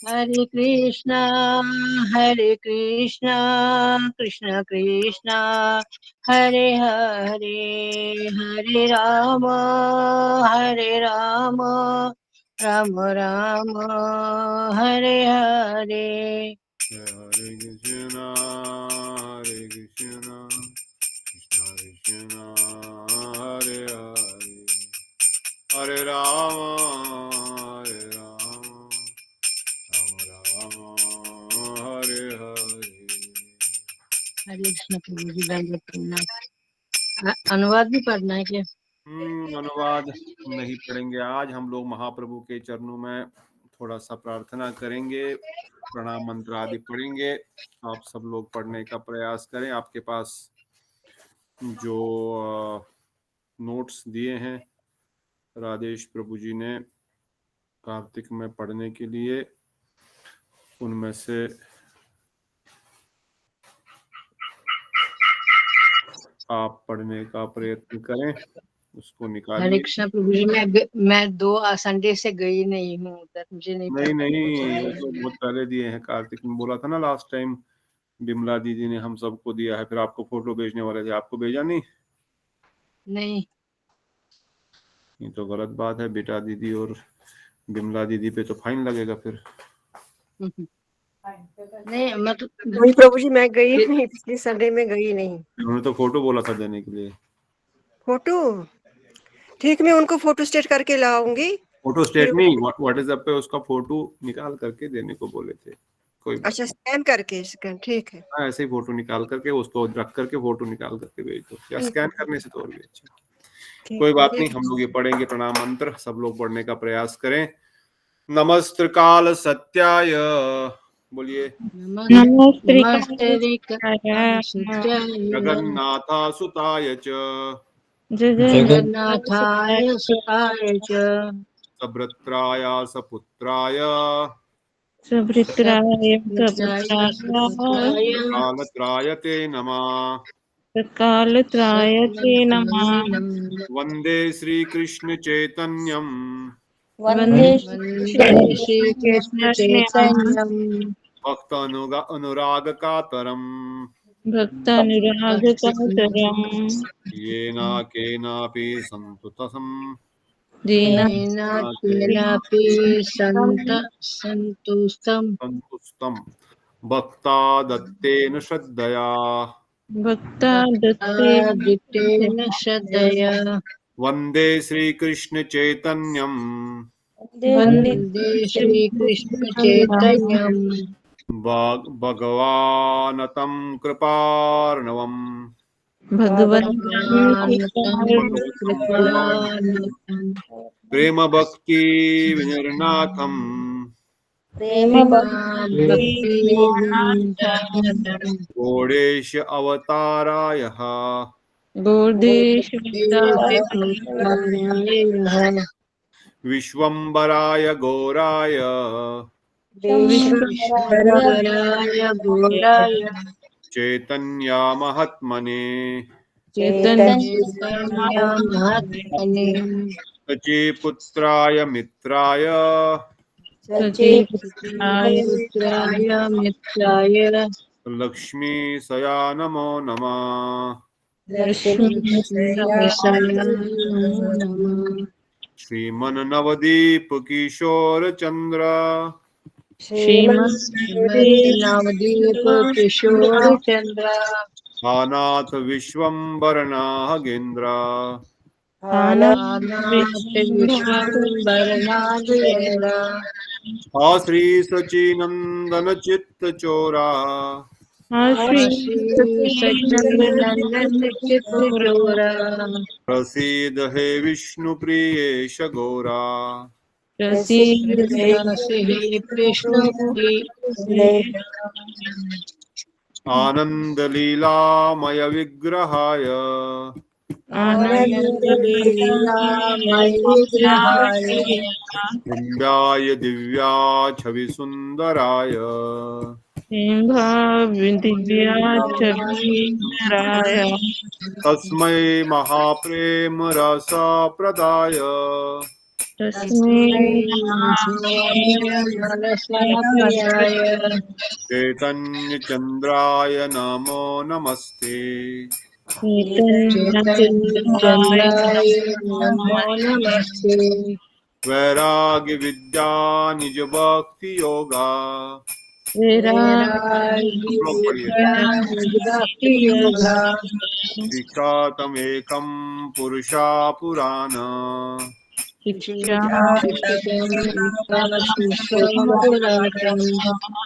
हरे कृष्णा हरे Krishna Krishna Krishna Hare Hare Hare Ram Ram Ram Hare Hare. Hare Krishna, Hare Krishna, Krishna Krishna, Hare Hare, Hare Rama, Hare Rama, Rama Rama, Hare Hare। हरे कृष्ण प्रभु जी दंडवत प्रणाम। अनुवाद भी पढ़ना है क्या? अनुवाद नहीं पढ़ेंगे आज। हम लोग महाप्रभु के चरणों में थोड़ा सा प्रार्थना करेंगे, प्रणाम मंत्र आदि पढ़ेंगे। आप सब लोग पढ़ने का प्रयास करें। आपके पास जो नोट्स दिए हैं राजेश प्रभु जी ने कार्तिक में पढ़ने के लिए, उनमें से आप पढ़ने का प्रयत्न करें, उसको हरे निकालिए। कृष्ण प्रभु जी मैं 2 संडे से गई नहीं हूँ उधर, मुझे नहीं नहीं पता नहीं, वो कुछ। तो बहुत पहले दिए हैं। कार्तिक में बोला था ना लास्ट टाइम, बिमला दीदी ने हम सबको दिया है। फिर आपको फोटो भेजने वाले थे, आपको भेजा नहीं। नहीं ये तो गलत बात है। बेटा दीदी और बिमला दीदी पे तो फाइन लगेगा फिर। नहीं मतलब वही प्रभु जी, मैं गई नहीं, पिछले संडे में गई नहीं। उन्होंने तो फोटो बोला था देने के लिए। फोटो ठीक, मैं उनको फोटो स्टेट करके लाऊंगी। फोटो फिर स्टेट नहीं, व्हाट्सएप पे उसका फोटो निकाल करके देने को बोले थे। कोई बात अच्छा, स्कैन करके ठीक है। नहीं, ऐसे ही फोटो निकाल करके उसको रख करके फोटो निकाल करके भेज दो, या ठीक स्कैन है, करने से तो और भी अच्छा। ठीक कोई बात ठीक नहीं, हम लोग ये पढ़ेंगे प्रणाम मंत्र। सब लोग पढ़ने का प्रयास करें। नमस्त्रिकाल सत्याय, बोलिए। नमस्ते नमस्ते जगन्नाथासुताय च जगन्नाथाय सुताय च सभ्रत्राय सपुत्राय सुभृत्राय सत्पुत्राय सुपुत्राय कालत्राय ते नमः। कालत्राय ते नमः। सत्कालत्राय नमः। वन्दे श्रीकृष्ण चैतन्यम् वन्दे वन्दे श्री कृष्ण चैतन्यं चैतन्यम् भक्त अनुराग कातरम् भक्तानुरागकातरम् येन केनापि सन्तुतम् येन केनापि सन्तुष्टं सन्तुष्टम् भक्ता दत्तेन श्रद्धया। भक्ता दत्ते भक्तादितेन श्रद्धया। वन्दे श्रीकृष्ण चैतन्यम् वन्दे वन्दे श्रीकृष्ण चैतन्यम् भगवानतं कृपार्णवम् भगवन्तं भगवान्तं कृपानिधम् प्रेम भक्ति विनिर्नाथम् भक्ति विनोदम् घोडेश अवतारायः विश्वम्बराय घोराय विश्वेश्वराय गौराय चैतन्यामहात्मने चैतन्य महात्मने सचिपुत्राय मित्राय पुत्राय मित्राय लक्ष्मी सया नमो नमः। लक्ष्मीसाय नमः। श्रीमन्नवदीप किशोर चंद्र नवदीप किशोर चंद्र अनाथ विश्वम्बर नागेन्द्र अनाथ विश्वम्बर नागेन्द्र श्री सचिनंदन चित्त चोरा श्री सच्चिदानंद चित्त चोरा प्रसीद हे विष्णु प्रियेश गौरा प्रसीदसि हे कृष्ण आनंद लीलामय विग्रहाय आनंद लीलामय विग्रहाय विंध्याय दिव्या छवि सुंदराय दिव्या छविराय तस्मै महाप्रेम रस प्रदाय तस्मै मनसापयाय चैतन्य चंद्राय नमो नमस्ते। चैतन्यचन्द्राय चन्द्राय नमो नमः। नमस्ते। वैराग्य विद्या निज भक्ति योगा। वैराग्य लोग पढ़िए। विद्या भक्ति योगा। शिक्षातमेकं पुरुषा पुराण।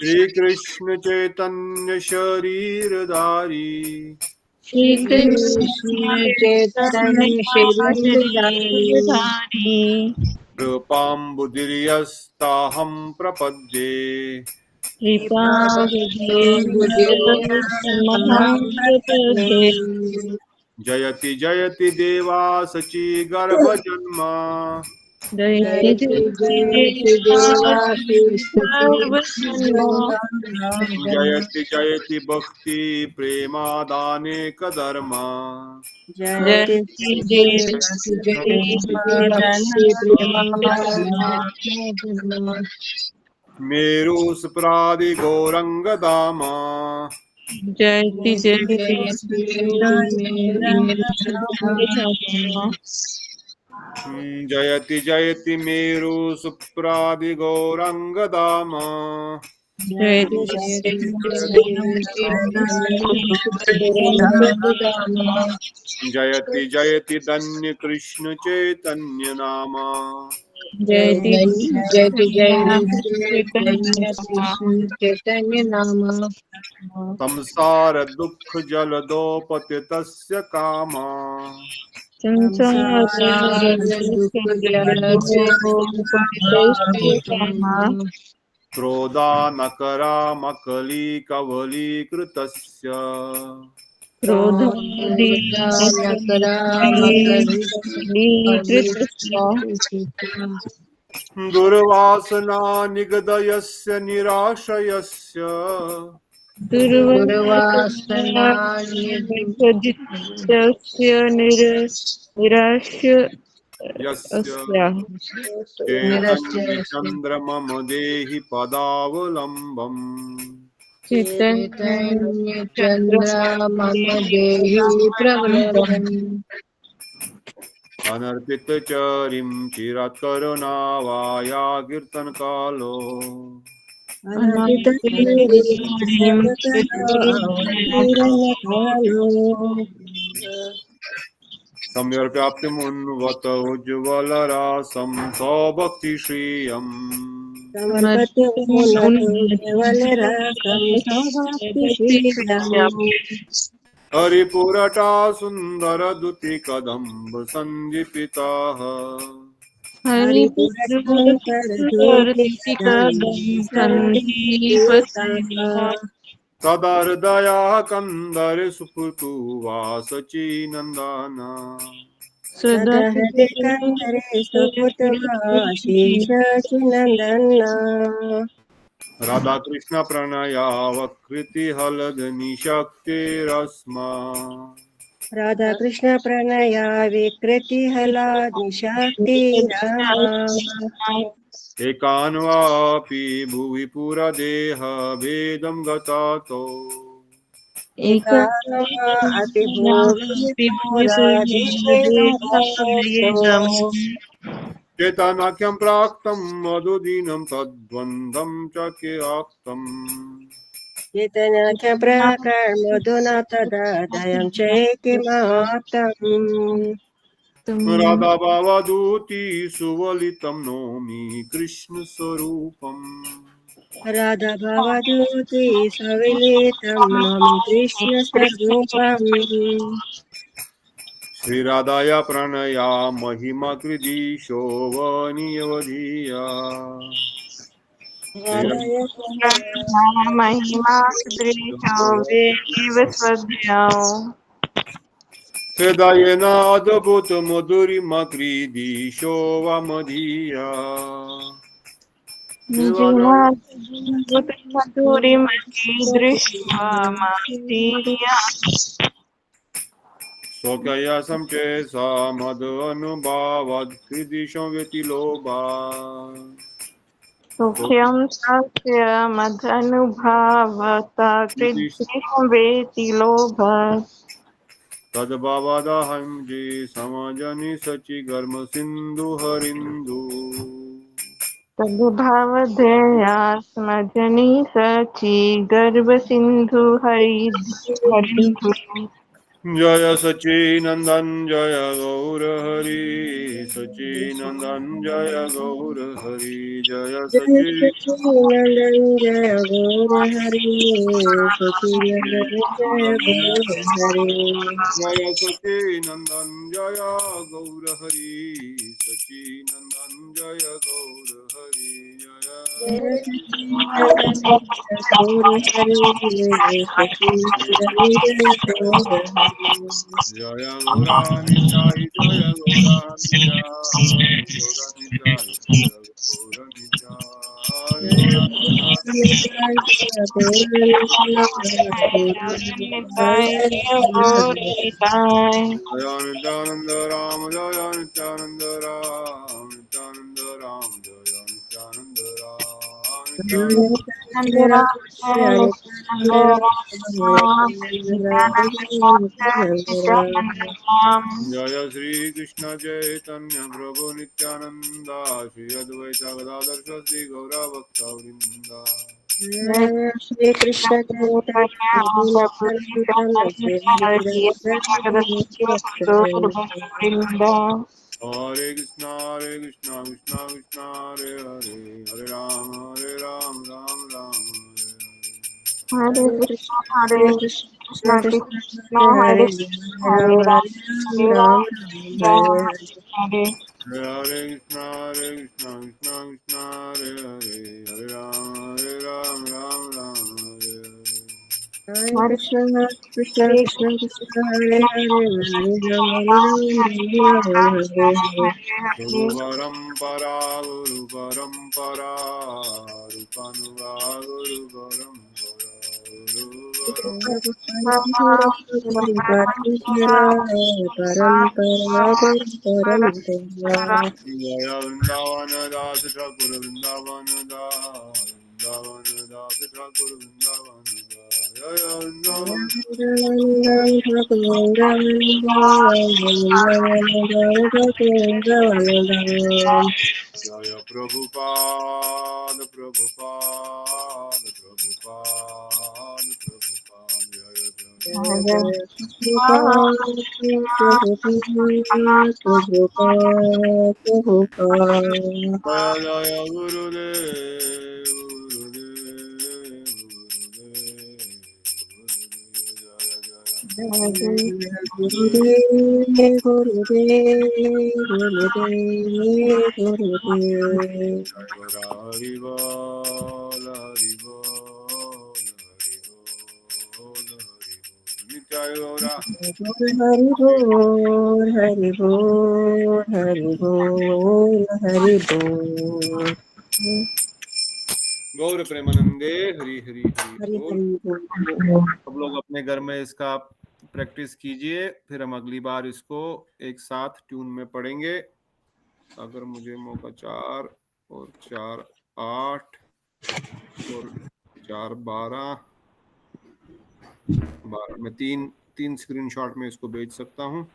श्री कृष्ण चैतन्य शरीरधारी। श्री कृष्ण चैतन्य शरीरधारी कृपाम्बुदिर्यस्ताहं प्रपद्ये। कृपाबुद्धिर्महाप्रपद्ये। जयति जयति देवा सची गर्भजन्म। जयति जयति देवासु स्तुति जयति जयति भक्ति प्रेमादाने कधर्म। जयति जयति जयति भक्ति प्रेम मेरु सुप्रादि गौरंग धाम। जयति जयति जयति जयति मेरु सुप्रादि गौरंग धाम। जयति जयति धन्य कृष्ण चैतन्य नाम। जयति जयति चैतन्य नाम संसार दुख जलदो पतितस्य काम। क्रोधा नकरा मकली कवली कृतस्य। दुर्वासना निगदयस्य निराशयस्य। निराश्य यस्य चैतन्य चंद्रमम देहि पदावलंबम्। चैतन्य चंद्र मम देहि प्रवलम्बम् अनर्पित चरिम चिरात् करुणावाया कीर्तन कालो। सम्यर्प्याप्तिमुन्वत उज्ज्वल रासं सौभक्ति श्रियम्। हरिपुरटा सुंदर दुति कदम्ब संदीपिताः। सदा हृदया कंदर सुपुतु वासची नंदना। राधा कृष्ण प्रणया वकृति हलद निशक्तिरस्मा। राधा कृष्ण प्रणया विकृति हलादि शक्तिरामा एकान्वापि भुवि पुरदेह भेदं गतातो। अति चेतनाख्यं प्राक्तं मधुदीनं तद्वन्द्वं च किराक्तम्। चेतनाख्य प्राकार मधुना तदा दयं चैकिमाप्तम् राधा भावदूती सुवलितं नौमि कृष्ण स्वरूपम्। राधा भावदूती सविलितं नमामि कृष्ण स्वरूपम् श्री राधाया प्रणया महिमा कृदीशो वनियवधीया। महिमा दृशो वेव स्वध्याओ हृदयनादभूत मधुरिमा कृदीशो वमधीया। मधुरिमती दृष्ट्वा माधुर्या स्वकयासं चेसा मद अनुभावाद हृदिशं व्यतिलोभा सुख्यं तस्य मदनुभावता कृद्धिं वेति लोभात् तद्भवदहं जी समजनि सचि गर्म सिंधु हरिंदु तद्भावधेयास्मजनि सचि गर्भसिन्धु हरिधु जय सचिनंदन जय गौर हरि सचिनंदन जय गौर हरि जय सचि सच्चिदानंद जय गौर हरि सच्चिदानंद जय गौर हरि जय सचिनंदन जय गौर हरि सचिनंदन जय गौर हरि जय सच्चिदानंद जय गौर हरि सच्चिदानंद जय गौर हरि जय गौरानिताय जय गौरानिताय गौरानिताय जय गौरानिताय जय नित्यानंद राम जय नित्यानंद राम नित्यानंद राम जय नित्यानंद राम जय श्री कृष्ण चैतन्य प्रभु नित्यानंद श्री अद्वैत गदाधर श्री गौरा भक्तवृंद श्री कृष्ण हरे कृष्णा कृष्णा कृष्णा हरे हरे हरे राम राम राम हरे कृष्ण कृष्ण कृष्ण हरे हरे राम हरे राम हरे राम हरे हरे हरे हरे कृष्णा कृष्णा कृष्णा हरे हरे हरे राम राम हरे हरे हरे कृष्ण कृष्ण हरे कृष्ण कृष्ण हरे हरे हरे राम राम हरे हरे गुरु परंपरा रूपानुगा गुरु परंपरा परंपरा परंपरा जय वृंदावन दास ठाकुर वृंदावन दास ठाकुर वृंदावन दास जय वृंदावन जय प्रभुपाद प्रभुपाद प्रभुपाद प्रभुपाद जय जय जय गुरुदेव गुरुदेव गुरुदेव गुरुदेव गुरुदेव गुरुदेव हरि बोल हरि बोल हरि बोल हरि बोल नित्याय गौरा हरि बोल हरि बोल हरि बोल हरि बोल गौर प्रेमानंदे हरि हरि हरि हरि बोल। हरि बोल सब लोग अपने घर में इसका प्रैक्टिस कीजिए, फिर हम अगली बार इसको एक साथ ट्यून में पढ़ेंगे। अगर मुझे मौका 4 और 4 8 और 4 12 में तीन स्क्रीनशॉट में इसको भेज सकता हूँ।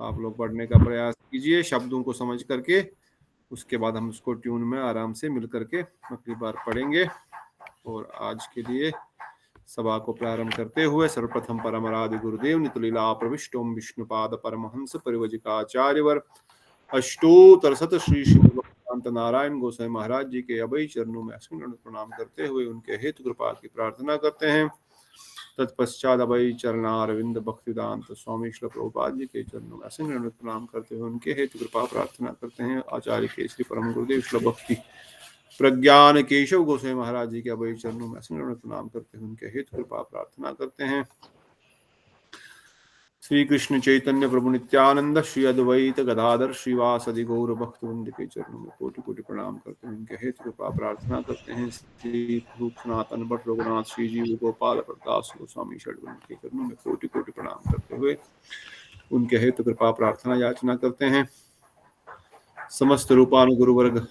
आप लोग पढ़ने का प्रयास कीजिए शब्दों को समझ करके, उसके बाद हम उसको ट्यून में आराम से मिल करके अगली बार पढ़ेंगे। और आज के लिए सभा को प्रारंभ करते हुए सर्वप्रथम परमरादि गुरुदेव नितलीला प्रविष्टोम विष्णुपाद परमहंस परिवजिकाचार्यवर अष्टोत्तर शत श्री श्रीमद् नारायण गोसाई महाराज जी के अभय चरणों में असीम प्रणाम करते हुए उनके हेतु कृपा की प्रार्थना करते हैं। तत्पश्चात अभय चरणारविंद भक्तिदांत स्वामी श्री प्रभुपाद जी के चरणों में असीम प्रणाम करते हुए उनके हेतु कृपा प्रार्थना करते हैं। आचार्य के श्री परम गुरुदेव श्री भक्ति प्रज्ञान केशव गोसाई महाराज जी के अभय चरणों में असीम प्रणाम करते हुए उनके हेतु कृपा प्रार्थना करते हैं। श्री कृष्ण चैतन्य प्रभु नित्यानंद, श्री अद्वैत गदाधर श्रीवासदि गौर भक्तवृंद के चरणों में कोटि कोटि प्रणाम करते हैं, उनके हेतु कृपा प्रार्थना करते हैं। श्री रूप सनातन भट्ट रघुनाथ श्री जीव गोपाल प्रदास गोस्वामी षडवृंद के चरणों में कोटि कोटि प्रणाम करते हुए उनके हेतु कृपा प्रार्थना याचना करते हैं। समस्त रूपानुगुरु वर्ग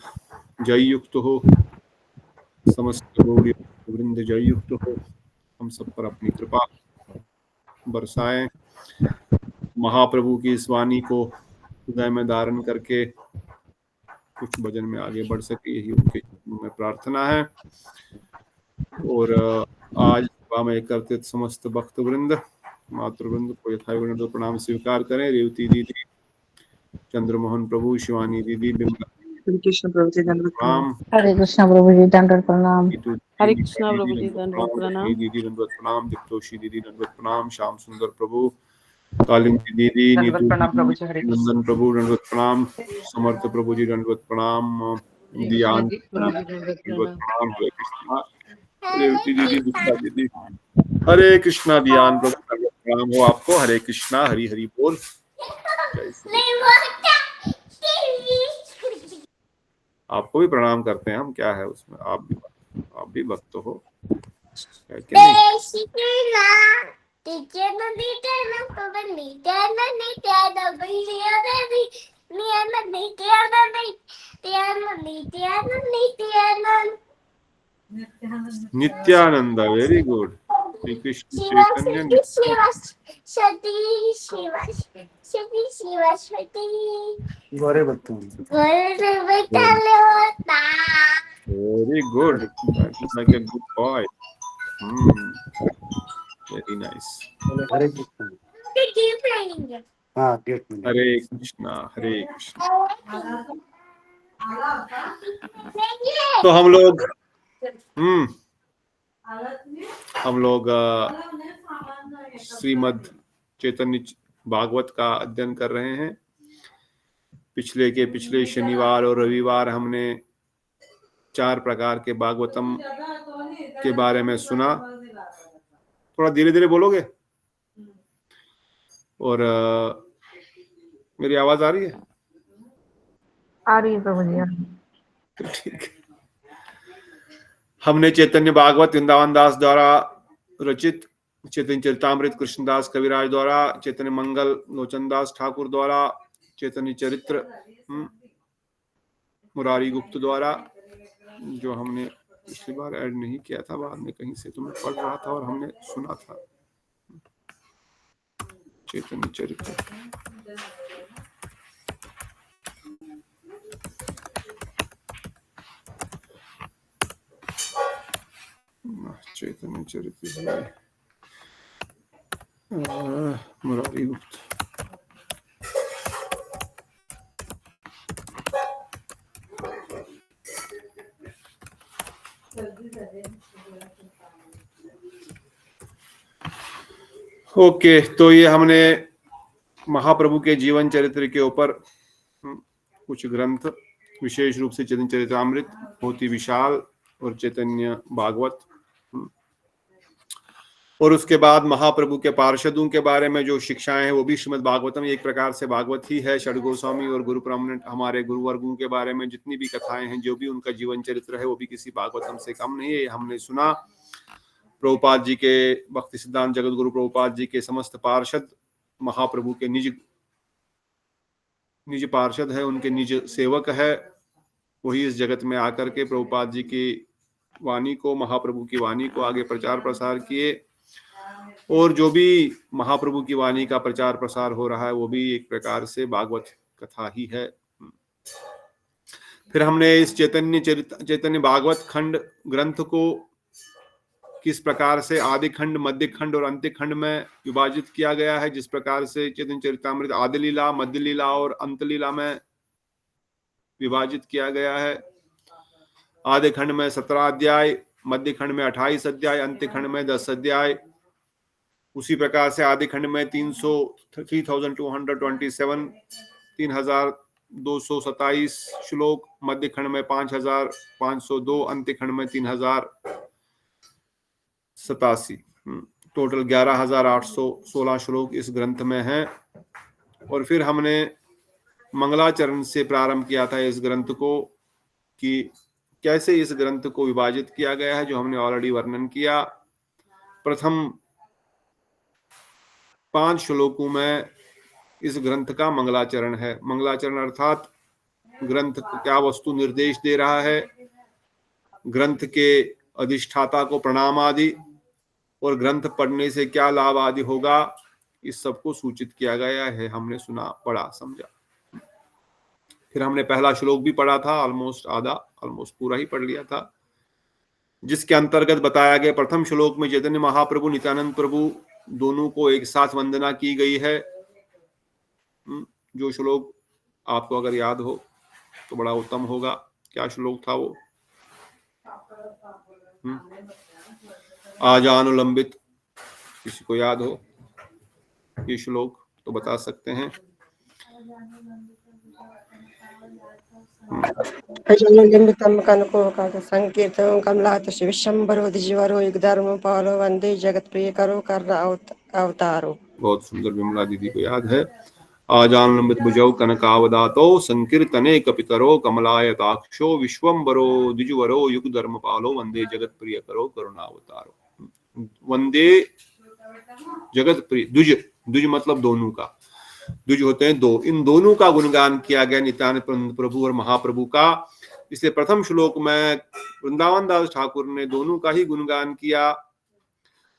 जय युक्त हो, समस्त गौरी वृंद जय युक्त हो, हम सब पर अपनी कृपा बरसाएं। महाप्रभु की इस वाणी को हृदय में धारण करके कुछ भजन में आगे बढ़ सके, यही उनके में प्रार्थना है। और आज सभा में एकत्रित समस्त भक्त वृंद मातृवृंद को यथायोग्य प्रणाम स्वीकार करें। रेवती दीदी, चंद्रमोहन प्रभु, शिवानी दीदी, बिमला कृष्ण प्रभु जी दंडवत प्रणाम। हरे कृष्ण प्रभु जी दंडवत प्रणाम। हरे कृष्ण प्रभु जी दंडवत प्रणाम। दीदी दंडवत प्रणाम, दिप्तोषी दीदी दंडवत प्रणाम, श्याम सुंदर प्रभु, कालिंदी दीदी, नीतू नंदन प्रभु दंडवत प्रणाम, समर्थ प्रभु जी दंडवत प्रणाम, दियान दंडवत प्रणाम, हरे कृष्णा रेवती दीदी, दीक्षा दीदी, हरे कृष्णा, दियान प्रभु दंडवत प्रणाम हो आपको। हरे कृष्णा, हरि हरि बोल। जय श्री आपको भी प्रणाम करते हैं हम, क्या है उसमें, आप भी भक्त हो, है कि नहीं? Nityananda, very good. श्री कृष्ण चैतन्य गौरे भक्त very good, like a good boy. Very nice. Hare Krishna. हाँ, हरे कृष्णा, हरे कृष्णा। तो हम लोग श्रीमद् चैतन्य भागवत का अध्ययन कर रहे हैं। पिछले शनिवार और रविवार हमने 4 प्रकार के भागवतम के बारे में सुना। थोड़ा धीरे धीरे बोलोगे? और मेरी आवाज आ रही है? आ रही है प्रभु जी। ठीक है। हमने चैतन्य भागवत वृंदावन दास द्वारा रचित, चैतन्य चरितामृत कृष्णदास कविराज द्वारा, चैतन्य मंगल लोचन दास ठाकुर द्वारा, चैतन्य चरित्र मुरारी गुप्त द्वारा, जो हमने पिछली बार ऐड नहीं किया था, बाद में कहीं से तुम्हें पढ़ रहा था और हमने सुना था। चैतन्य चरित्र, चैतन्य चरित्र मुरारी गुप्त। ओके, तो ये हमने महाप्रभु के जीवन चरित्र के ऊपर कुछ ग्रंथ, विशेष रूप से चैतन्य चरितामृत बहुत ही विशाल और चैतन्य भागवत, और उसके बाद महाप्रभु के पार्षदों के बारे में जो शिक्षाएं हैं वो भी श्रीमद् भागवतम एक प्रकार से भागवत ही है। षड गोस्वामी और गुरु प्रमनेंट हमारे गुरुवर्गों के बारे में जितनी भी कथाएं हैं, जो भी उनका जीवन चरित्र है, वो भी किसी भागवतम से कम नहीं है। हमने सुना प्रभुपाद जी के, भक्ति सिद्धांत जगत गुरु प्रभुपाद जी के समस्त पार्षद महाप्रभु के निज पार्षद है, उनके निज सेवक है। वही इस जगत में आकर के प्रभुपाद जी की वाणी को, महाप्रभु की वाणी को आगे प्रचार प्रसार किए, और जो भी महाप्रभु की वाणी का प्रचार प्रसार हो रहा है वो भी एक प्रकार से भागवत कथा ही है। फिर हमने इस चैतन्य भागवत खंड ग्रंथ को किस प्रकार से आदि खंड, मध्य खंड और अंत्य खंड में विभाजित किया गया है। जिस प्रकार से चैतन्य चरितामृत आदि लीला, मध्य लीला और अंत लीला में विभाजित किया गया है। आदि खंड में 17 अध्याय, मध्य खंड में 28 अध्याय, अंत्य खंड में 10 अध्याय। उसी प्रकार से आदि खंड में 3227 श्लोक, मध्य खंड में 5502, अंत्य खंड में 3087। टोटल 11,816 श्लोक इस ग्रंथ में हैं। और फिर हमने मंगलाचरण से प्रारंभ किया था इस ग्रंथ को, कि कैसे इस ग्रंथ को विभाजित किया गया है, जो हमने ऑलरेडी वर्णन किया। प्रथम 5 श्लोकों में इस ग्रंथ का मंगलाचरण है। मंगलाचरण अर्थात ग्रंथ क्या वस्तु निर्देश दे रहा है, ग्रंथ के अधिष्ठाता को प्रणाम आदि, और ग्रंथ पढ़ने से क्या लाभ आदि होगा, इस सबको सूचित किया गया है। हमने सुना, पढ़ा, समझा। फिर हमने पहला श्लोक भी पढ़ा था, ऑलमोस्ट पूरा ही पढ़ लिया था, जिसके अंतर्गत बताया गया प्रथम श्लोक में चैतन्य महाप्रभु नित्यानंद प्रभु दोनों को एक साथ वंदना की गई है। जो श्लोक आपको अगर याद हो तो बड़ा उत्तम होगा। क्या श्लोक था वो? आजानुलंबित, किसी को याद हो ये श्लोक तो बता सकते हैं। अजनुलंबितं कनकोकाक संकेतं कमलातस्य विश्वम्भरो द्विजवरो युगधर्मपालो वंदे जगत्प्रियकरो कर्ण अवतारो। बहुत सुंदर, विमला दीदी को याद है। आजानुलंबित भुजौ कनकावदातो संकीर्तने कपितरो कमलायताक्षो विश्वम्भरो द्विजवरो युगधर्मपालो वंदे जगत्प्रियकरो करुणावतारो। वंदे जगत प्रिय, द्विज मतलब दोनों का, द्विज होते हैं दो, इन दोनों का गुणगान किया गया, नित्यानंद प्रभु और महाप्रभु का। इसलिए प्रथम श्लोक में वृंदावन दास ठाकुर ने दोनों का ही गुणगान किया।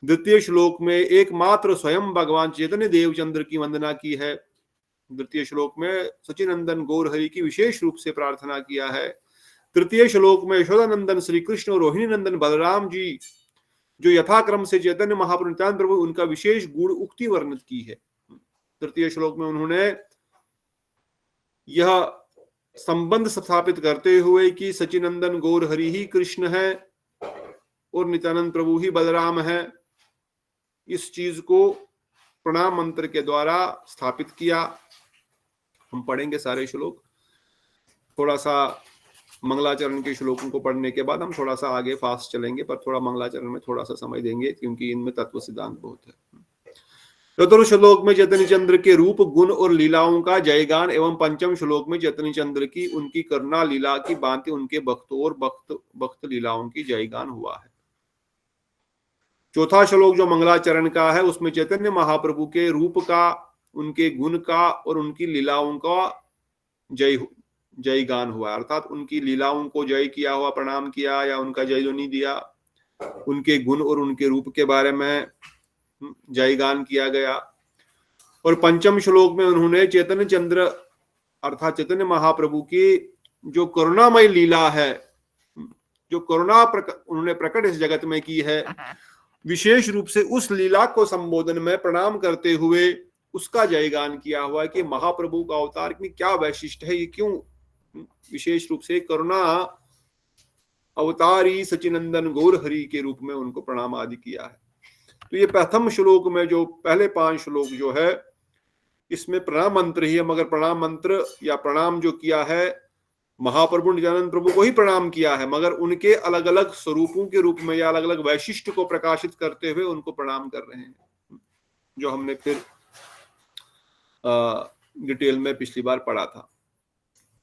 द्वितीय श्लोक में एकमात्र स्वयं भगवान चैतन्य देवचंद्र की वंदना की है। द्वितीय श्लोक में सचिनंदन गौरहरि की विशेष रूप से प्रार्थना किया है। तृतीय श्लोक में यशोदानंदन श्री कृष्ण और रोहिणी नंदन बलराम जी जो यथाक्रम से चैतन्य महाप्रभु नित्यानंद प्रभु, उनका विशेष गुण उक्ति वर्णित की है। तृतीय श्लोक में उन्होंने यह संबंध स्थापित करते हुए कि सचिनंदन गौरहरि ही कृष्ण है और नित्यानंद प्रभु ही बलराम है, इस चीज को प्रणाम मंत्र के द्वारा स्थापित किया। हम पढ़ेंगे सारे श्लोक। थोड़ा सा मंगलाचरण के श्लोकों को पढ़ने के बाद हम थोड़ा सा आगे फास्ट चलेंगे, पर थोड़ा मंगलाचरण में थोड़ा सा समय देंगे क्योंकि इनमें तत्व सिद्धांत बहुत है। चतुर्थ श्लोक में चैतन्य चंद्र के रूप, गुण और लीलाओं का जयगान एवं पंचम श्लोक में चैतन्य चंद्र की उनकी करुणा लीला की भांति उनके भक्तों और भक्त लीलाओं की जयगान हुआ है। चौथा श्लोक जो मंगलाचरण का है उसमें चैतन्य महाप्रभु के रूप का, उनके गुण का और उनकी लीलाओं का जयगान हुआ, अर्थात उनकी लीलाओं को जय किया हुआ, प्रणाम किया या उनका जय जो नहीं दिया, उनके गुण और उनके रूप के बारे में जयगान किया गया। और पंचम श्लोक में उन्होंने चैतन्य चंद्र अर्थात चैतन्य महाप्रभु की जो करुणामय लीला है, जो करुणा उन्होंने प्रकट इस जगत में की है, विशेष रूप से उस लीला को संबोधन में प्रणाम करते हुए उसका जयगान किया हुआ है कि महाप्रभु का अवतार में क्या वैशिष्ट है, ये क्यों विशेष रूप से करुणा अवतारी सचिनंदन गौरहरि के रूप में उनको प्रणाम आदि किया है। तो ये प्रथम श्लोक में जो पहले 5 श्लोक जो है इसमें प्रणाम मंत्र ही है, मगर प्रणाम मंत्र या प्रणाम जो किया है महाप्रभु नित्यानंद प्रभु को ही प्रणाम किया है, मगर उनके अलग अलग स्वरूपों के रूप में या अलग अलग वैशिष्ट को प्रकाशित करते हुए उनको प्रणाम कर रहे हैं, जो हमने फिर डिटेल में पिछली बार पढ़ा था।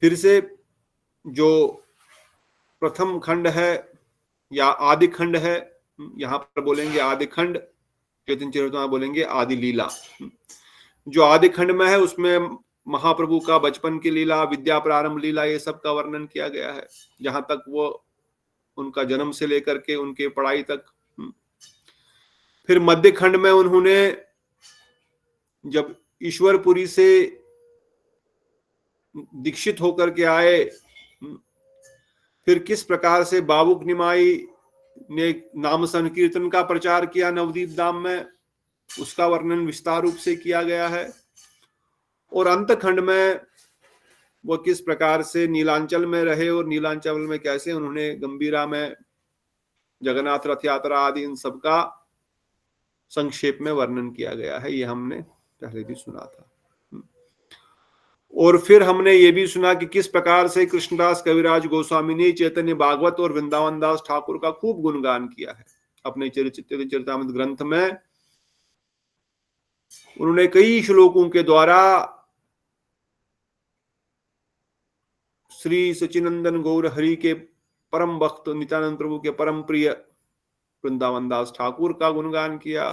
फिर से जो प्रथम खंड है या आदि खंड है, यहाँ पर बोलेंगे आदि खंड, चैतन्य चरितामृत बोलेंगे आदि लीला। जो आदि खंड में है उसमें महाप्रभु का बचपन की लीला, विद्या प्रारंभ लीला, ये सब का वर्णन किया गया है, जहां तक वो उनका जन्म से लेकर के उनके पढ़ाई तक। फिर मध्य खंड में उन्होंने जब ईश्वरपुरी से दीक्षित होकर के आए, फिर किस प्रकार से बाबुक निमाई ने नाम संकीर्तन का प्रचार किया नवदीप धाम में, उसका वर्णन विस्तार रूप से किया गया है। और अंत खंड में वो किस प्रकार से नीलांचल में रहे और नीलांचल में कैसे उन्होंने गंभीरा में जगन्नाथ रथ यात्रा आदि इन सब का संक्षेप में वर्णन किया गया है, ये हमने पहले भी सुना था। और फिर हमने ये भी सुना कि किस प्रकार से कृष्णदास कविराज गोस्वामी ने चैतन्य भागवत और वृंदावन दास ठाकुर का खूब गुणगान किया है अपने चरितामृत ग्रंथ में। उन्होंने कई श्लोकों के द्वारा श्री सच्चिनंदन गौर हरि के परम भक्त नित्यानंद प्रभु के परम प्रिय वृंदावन दास ठाकुर का गुणगान किया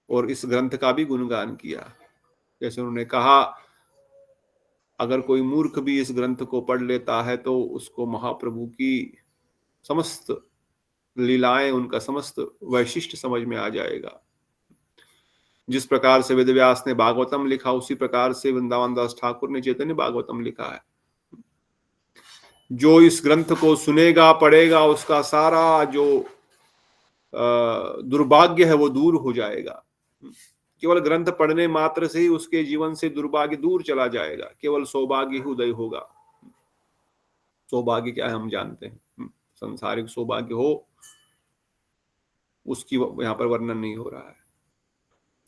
और इस ग्रंथ का भी गुणगान किया। जैसे उन्होंने कहा, अगर कोई मूर्ख भी इस ग्रंथ को पढ़ लेता है तो उसको महाप्रभु की समस्त लीलाएं, उनका समस्त वैशिष्ट समझ में आ जाएगा। जिस प्रकार से वेदव्यास ने भागवतम लिखा, उसी प्रकार से वृंदावन दास ठाकुर ने चैतन्य भागवतम लिखा है। जो इस ग्रंथ को सुनेगा, पढ़ेगा, उसका सारा जो दुर्भाग्य है वो दूर हो जाएगा। केवल ग्रंथ पढ़ने मात्र से ही उसके जीवन से दुर्भाग्य दूर चला जाएगा, केवल सौभाग्य ही उदय होगा। सौभाग्य क्या है हम जानते हैं, संसारिक सौभाग्य हो उसकी यहां पर वर्णन नहीं हो रहा है।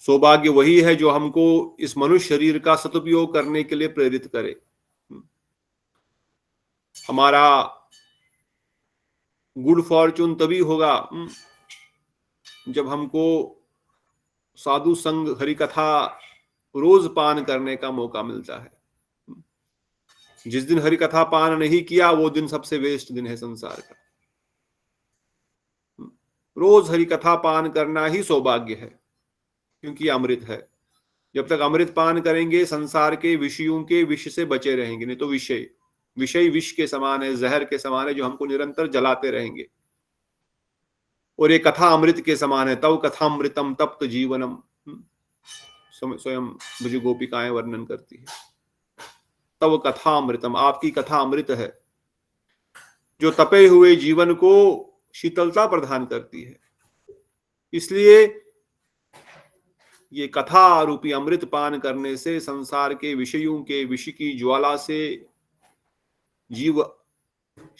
सौभाग्य वही है जो हमको इस मनुष्य शरीर का सदुपयोग करने के लिए प्रेरित करे। हमारा गुड फॉर्चून तभी होगा जब हमको साधु संग हरि कथा रोज पान करने का मौका मिलता है। जिस दिन हरि कथा पान नहीं किया वो दिन सबसे वेस्ट दिन है संसार का। रोज हरि कथा पान करना ही सौभाग्य है, क्योंकि अमृत है। जब तक अमृत पान करेंगे संसार के विषयों के विष से बचे रहेंगे, नहीं तो विषय विष के समान है, जहर के समान है, जो हमको निरंतर जलाते रहेंगे। और ये कथा अमृत के समान है। तव कथामृतम तप्त जीवनम, स्वयं ब्रज गोपिकाएं वर्णन करती है। तव कथामृतम, आपकी कथा अमृत है जो तपे हुए जीवन को शीतलता प्रदान करती है। इसलिए ये कथा रूपी अमृत पान करने से संसार के विषयों के विष की ज्वाला से जीव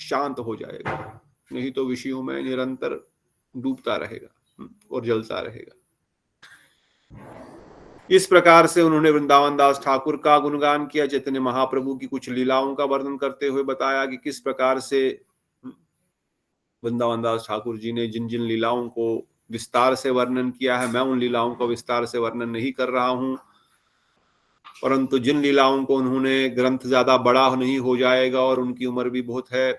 शांत हो जाएगा, नहीं तो विषयों में निरंतर डूबता रहेगा और जलता रहेगा। इस प्रकार से उन्होंने वृंदावन दास ठाकुर का गुणगान किया। चैतन्य महाप्रभु की कुछ लीलाओं का वर्णन करते हुए बताया कि किस प्रकार से वृंदावन दास ठाकुर जी ने जिन जिन लीलाओं को विस्तार से वर्णन किया है। मैं उन लीलाओं का विस्तार से वर्णन नहीं कर रहा हूं, परंतु जिन लीलाओं को उन्होंने, ग्रंथ ज्यादा बड़ा नहीं हो जाएगा और उनकी उम्र भी बहुत है,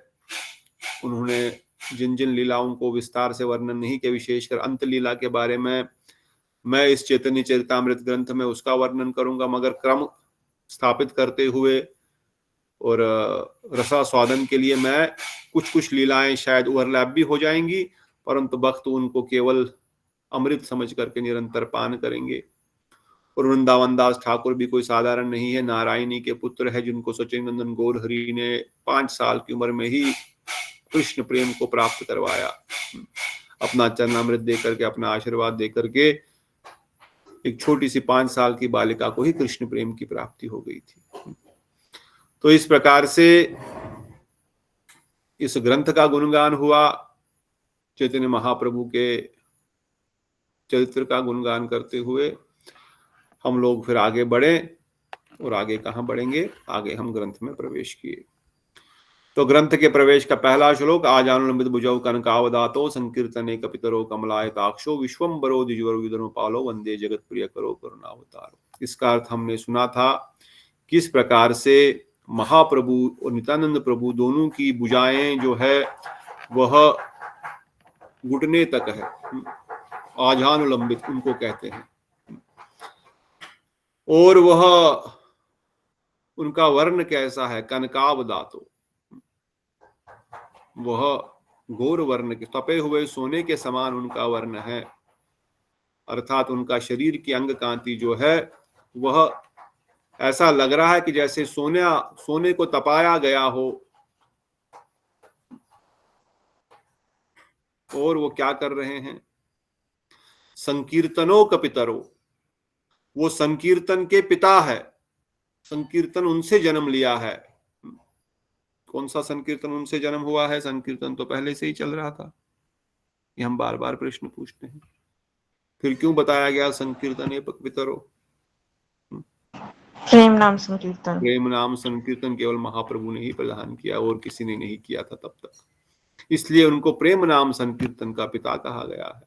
उन्होंने जिन जिन लीलाओं को विस्तार से वर्णन नहीं किया, विशेषकर अंत लीला के बारे में मैं इस चैतन्य चरितामृत ग्रंथ में उसका वर्णन करूंगा, मगर क्रम स्थापित करते हुए और रसास्वादन के लिए मैं कुछ लीलाएं शायद ओवरलैप भी हो जाएंगी, परंतु भक्त उनको केवल अमृत समझ करके निरंतर पान करेंगे। और वृंदावन दास ठाकुर भी कोई साधारण नहीं है, नारायणी के पुत्र है, जिनको सच्चिदानंद गौर हरि ने 5 साल की उम्र में ही कृष्ण प्रेम को प्राप्त करवाया। अपना चरणामृत देकर के, अपना आशीर्वाद देकर के एक छोटी सी 5 साल की बालिका को ही कृष्ण प्रेम की प्राप्ति हो गई थी। तो इस प्रकार से इस ग्रंथ का गुणगान हुआ। चैतन्य महाप्रभु के चरित्र का गुणगान करते हुए हम लोग फिर आगे बढ़े। और आगे कहाँ बढ़ेंगे, आगे हम ग्रंथ में प्रवेश किए। तो ग्रंथ के प्रवेश का पहला श्लोक, आजानुलंबित भुजौ कनकावदातो संकीर्तने कपितरो कमलायताक्षो विश्वम्बरो द्विजवरो विदनो पालो वंदे जगत प्रिय करो करुणावतारो। इसका अर्थ हमने सुना था, किस प्रकार से महाप्रभु और नित्यानंद प्रभु दोनों की भुजाएं जो है वह घुटने तक है, आजानुलंबित उनको कहते हैं। और वह उनका वर्ण कैसा है, कनकावदातो, वह घोर वर्ण के तपे हुए सोने के समान उनका वर्ण है। अर्थात उनका शरीर की अंग कांति जो है वह ऐसा लग रहा है कि जैसे सोने को तपाया गया हो। और वो क्या कर रहे हैं, संकीर्तनो कपितरो, वो संकीर्तन के पिता है। संकीर्तन उनसे जन्म लिया है। कौन सा संकीर्तन उनसे जन्म हुआ है? संकीर्तन तो पहले से ही चल रहा था। ये हम बार बार प्रश्न पूछते हैं, फिर क्यों बताया गया संकीर्तन ये पितरो? प्रेम नाम संकीर्तन। प्रेम नाम संकीर्तन केवल महाप्रभु ने ही प्रदान किया और किसी ने नहीं किया था तब तक, इसलिए उनको प्रेम नाम संकीर्तन का पिता कहा गया है।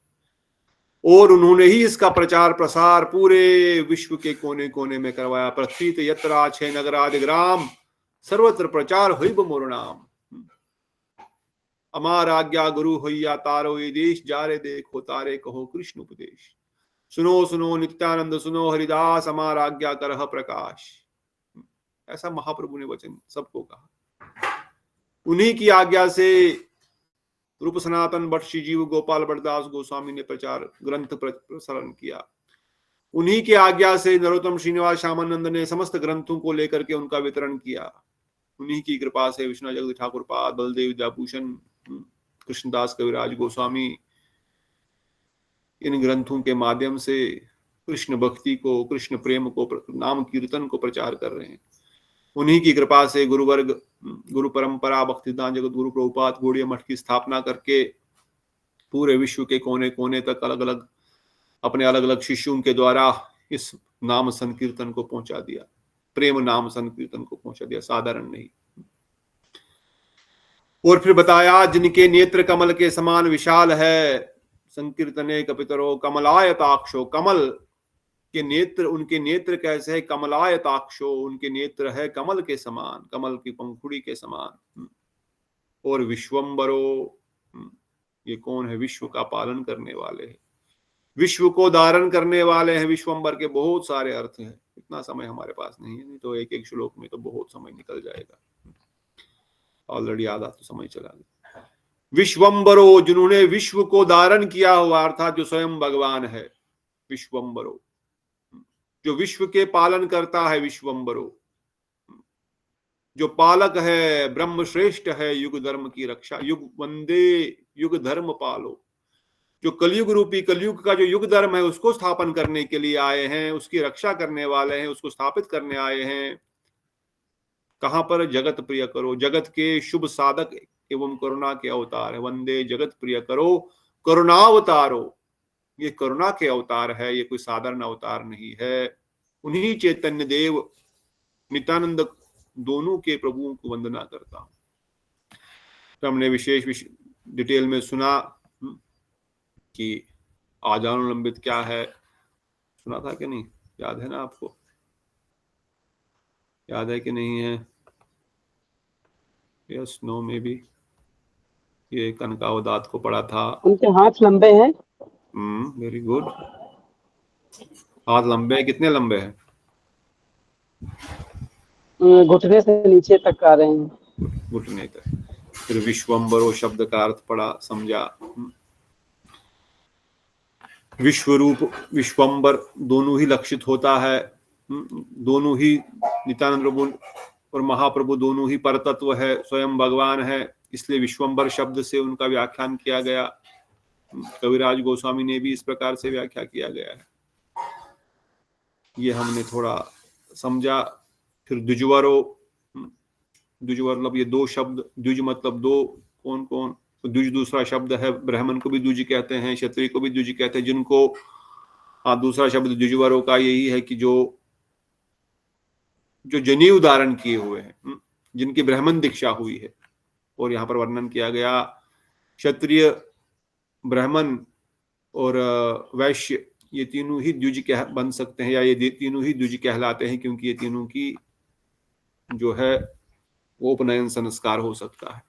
और उन्होंने ही इसका प्रचार प्रसार पूरे विश्व के कोने कोने में करवाया। प्रथीत यत्रा छे नगरादि ग्राम सर्वत्र प्रचार हुई मोर नाम। अमार आज्ञा गुरु होइया तारो ये देश, जारे देखो तारे कहो कृष्ण उपदेश। सुनो सुनो नित्यानंद सुनो हरिदास, अमार आज्ञा करह प्रकाश। ऐसा महाप्रभु ने वचन सबको कहा। उन्हीं की आज्ञा से रूप सनातन भट्ट श्री जीव गोपाल बड़दास गोस्वामी ने प्रचार ग्रंथ प्रसारण किया। उन्हीं की आज्ञा से नरोत्तम श्रीनिवास श्यामानंद ने समस्त ग्रंथों को लेकर के उनका वितरण किया। उन्हीं की कृपा से विष्णु जगदीश ठाकुर पाद, बलदेव विद्याभूषण, कृष्णदास कविराज गोस्वामी इन ग्रंथों के माध्यम से कृष्ण भक्ति को, कृष्ण प्रेम को, नाम कीर्तन को प्रचार कर रहे हैं। उन्हीं की कृपा से गुरुवर्ग, गुरु परंपरा, भक्तिदान जगत गुरु प्रभुपाद गौड़ीय मठ की स्थापना करके पूरे विश्व के कोने कोने तक अलग अलग अपने अलग अलग शिष्यों के द्वारा इस नाम संकीर्तन को पहुंचा दिया, प्रेम नाम संकीर्तन को पहुंचा दिया, साधारण नहीं। और फिर बताया जिनके नेत्र कमल के समान विशाल है, संकीर्तने कपितरो कमलायताक्षो। कमल के नेत्र, उनके नेत्र कैसे है? कमलायताक्षो, उनके नेत्र है कमल के समान, कमल की पंखुड़ी के समान। और विश्वम्बरो, ये कौन है? विश्व का पालन करने वाले हैं, विश्व को धारण करने वाले हैं। विश्वम्बर के बहुत सारे अर्थ हैं, इतना समय हमारे पास नहीं है, नहीं तो एक एक श्लोक में तो बहुत समय निकल जाएगा। ऑलरेडी आधा तो समय चला गया। विश्वम्बरो, जिन्होंने विश्व को धारण किया हुआ, अर्थात जो स्वयं भगवान है। विश्वम्बरो, जो विश्व के पालन करता है। विश्वम्बरो, जो पालक है, ब्रह्म श्रेष्ठ है, युग धर्म की रक्षा। युग वंदे युग धर्म पालो, जो कलयुग रूपी, कलयुग का जो युग धर्म है उसको स्थापन करने के लिए आए हैं, उसकी रक्षा करने वाले हैं, उसको स्थापित करने आए हैं। कहां पर? जगत प्रिय करो, जगत के शुभ साधक एवं करुणा के अवतार है। वंदे जगत प्रिय करो करुणावतारो, ये करुणा के अवतार है, ये कोई साधारण अवतार नहीं है। उन्हीं चैतन्य देव नित्यानंद दोनों के प्रभुओं को वंदना करता हूं। तो हमने विशेष डिटेल में सुना कि आजानुलंबित क्या है, सुना था कि नहीं? याद है ना आपको? याद है कि नहीं है? Yes, no, maybe. ये कनकावदात को पढ़ा था। उनके हाथ लंबे हैं। Very good. हाथ लंबे हैं, कितने लंबे हैं? घुटने से नीचे तक आ रहे हैं। घुटने तक। फिर विश्वम्बरो शब्द का अर्थ पढ़ा, समझा। विश्वरूप, विश्वम्बर दोनों ही लक्षित होता है। दोनों ही नित्यानंद प्रभु और महाप्रभु दोनों ही परतत्व है, स्वयं भगवान है, इसलिए विश्वम्बर शब्द से उनका व्याख्यान किया गया। कविराज गोस्वामी ने भी इस प्रकार से व्याख्या किया गया है। ये हमने थोड़ा समझा। फिर द्विजवरो, द्विजवर मतलब ये दो शब्द, द्विज मतलब दो, कौन कौन? द्विज दूसरा शब्द है, ब्राह्मण को भी द्विज कहते हैं, क्षत्रिय को भी द्विज कहते हैं, जिनको दूसरा शब्द द्विजवरों का यही है कि जो जनेऊ धारण किए हुए हैं, जिनकी ब्राह्मण दीक्षा हुई है। और यहाँ पर वर्णन किया गया क्षत्रिय, ब्राह्मण और वैश्य, ये तीनों ही द्विज बन सकते हैं, या ये तीनों ही द्विज कहलाते हैं, क्योंकि ये तीनों की जो है वो उपनयन संस्कार हो सकता है।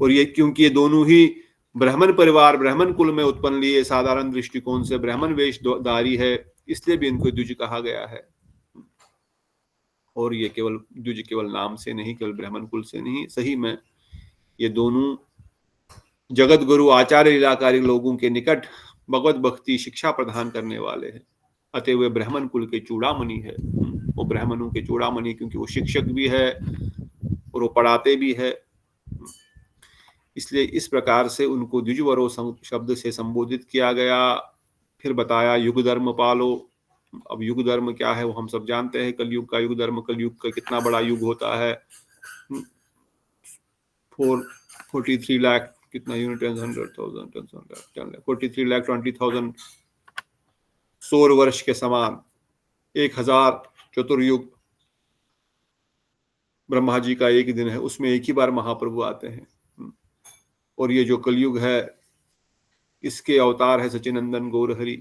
और ये क्योंकि ये दोनों ही ब्राह्मण परिवार, ब्राह्मण कुल में उत्पन्न लिए, साधारण दृष्टिकोण से ब्राह्मण वेशधारी है, इसलिए भी इनको द्विज कहा गया है। और ये केवल द्विज केवल नाम से नहीं, केवल ब्राह्मण कुल से नहीं, सही में ये दोनों जगत गुरु आचार्य लीलाकारी लोगों के निकट भगवत भक्ति शिक्षा प्रदान करने वाले हैं। अतः वे ब्राह्मण कुल के चूड़ामणि है। वो ब्राह्मणों के चूड़ामणि, क्योंकि वो शिक्षक भी है और वो पढ़ाते भी है, इसलिए इस प्रकार से उनको द्विजवरो शब्द से संबोधित किया गया। फिर बताया युग धर्म पालो। अब युग धर्म क्या है वो हम सब जानते हैं। कलयुग का युग धर्म, कलयुग का कितना बड़ा युग होता है। 43 लाख कितना यूनिट, 43 लाख 20,000 सौर वर्ष के समान 1000 चतुर्युग ब्रह्मा जी का एक दिन है, उसमें एक ही बार महाप्रभु आते हैं। और ये जो कलयुग है इसके अवतार है सचिनंदन गौरहरि।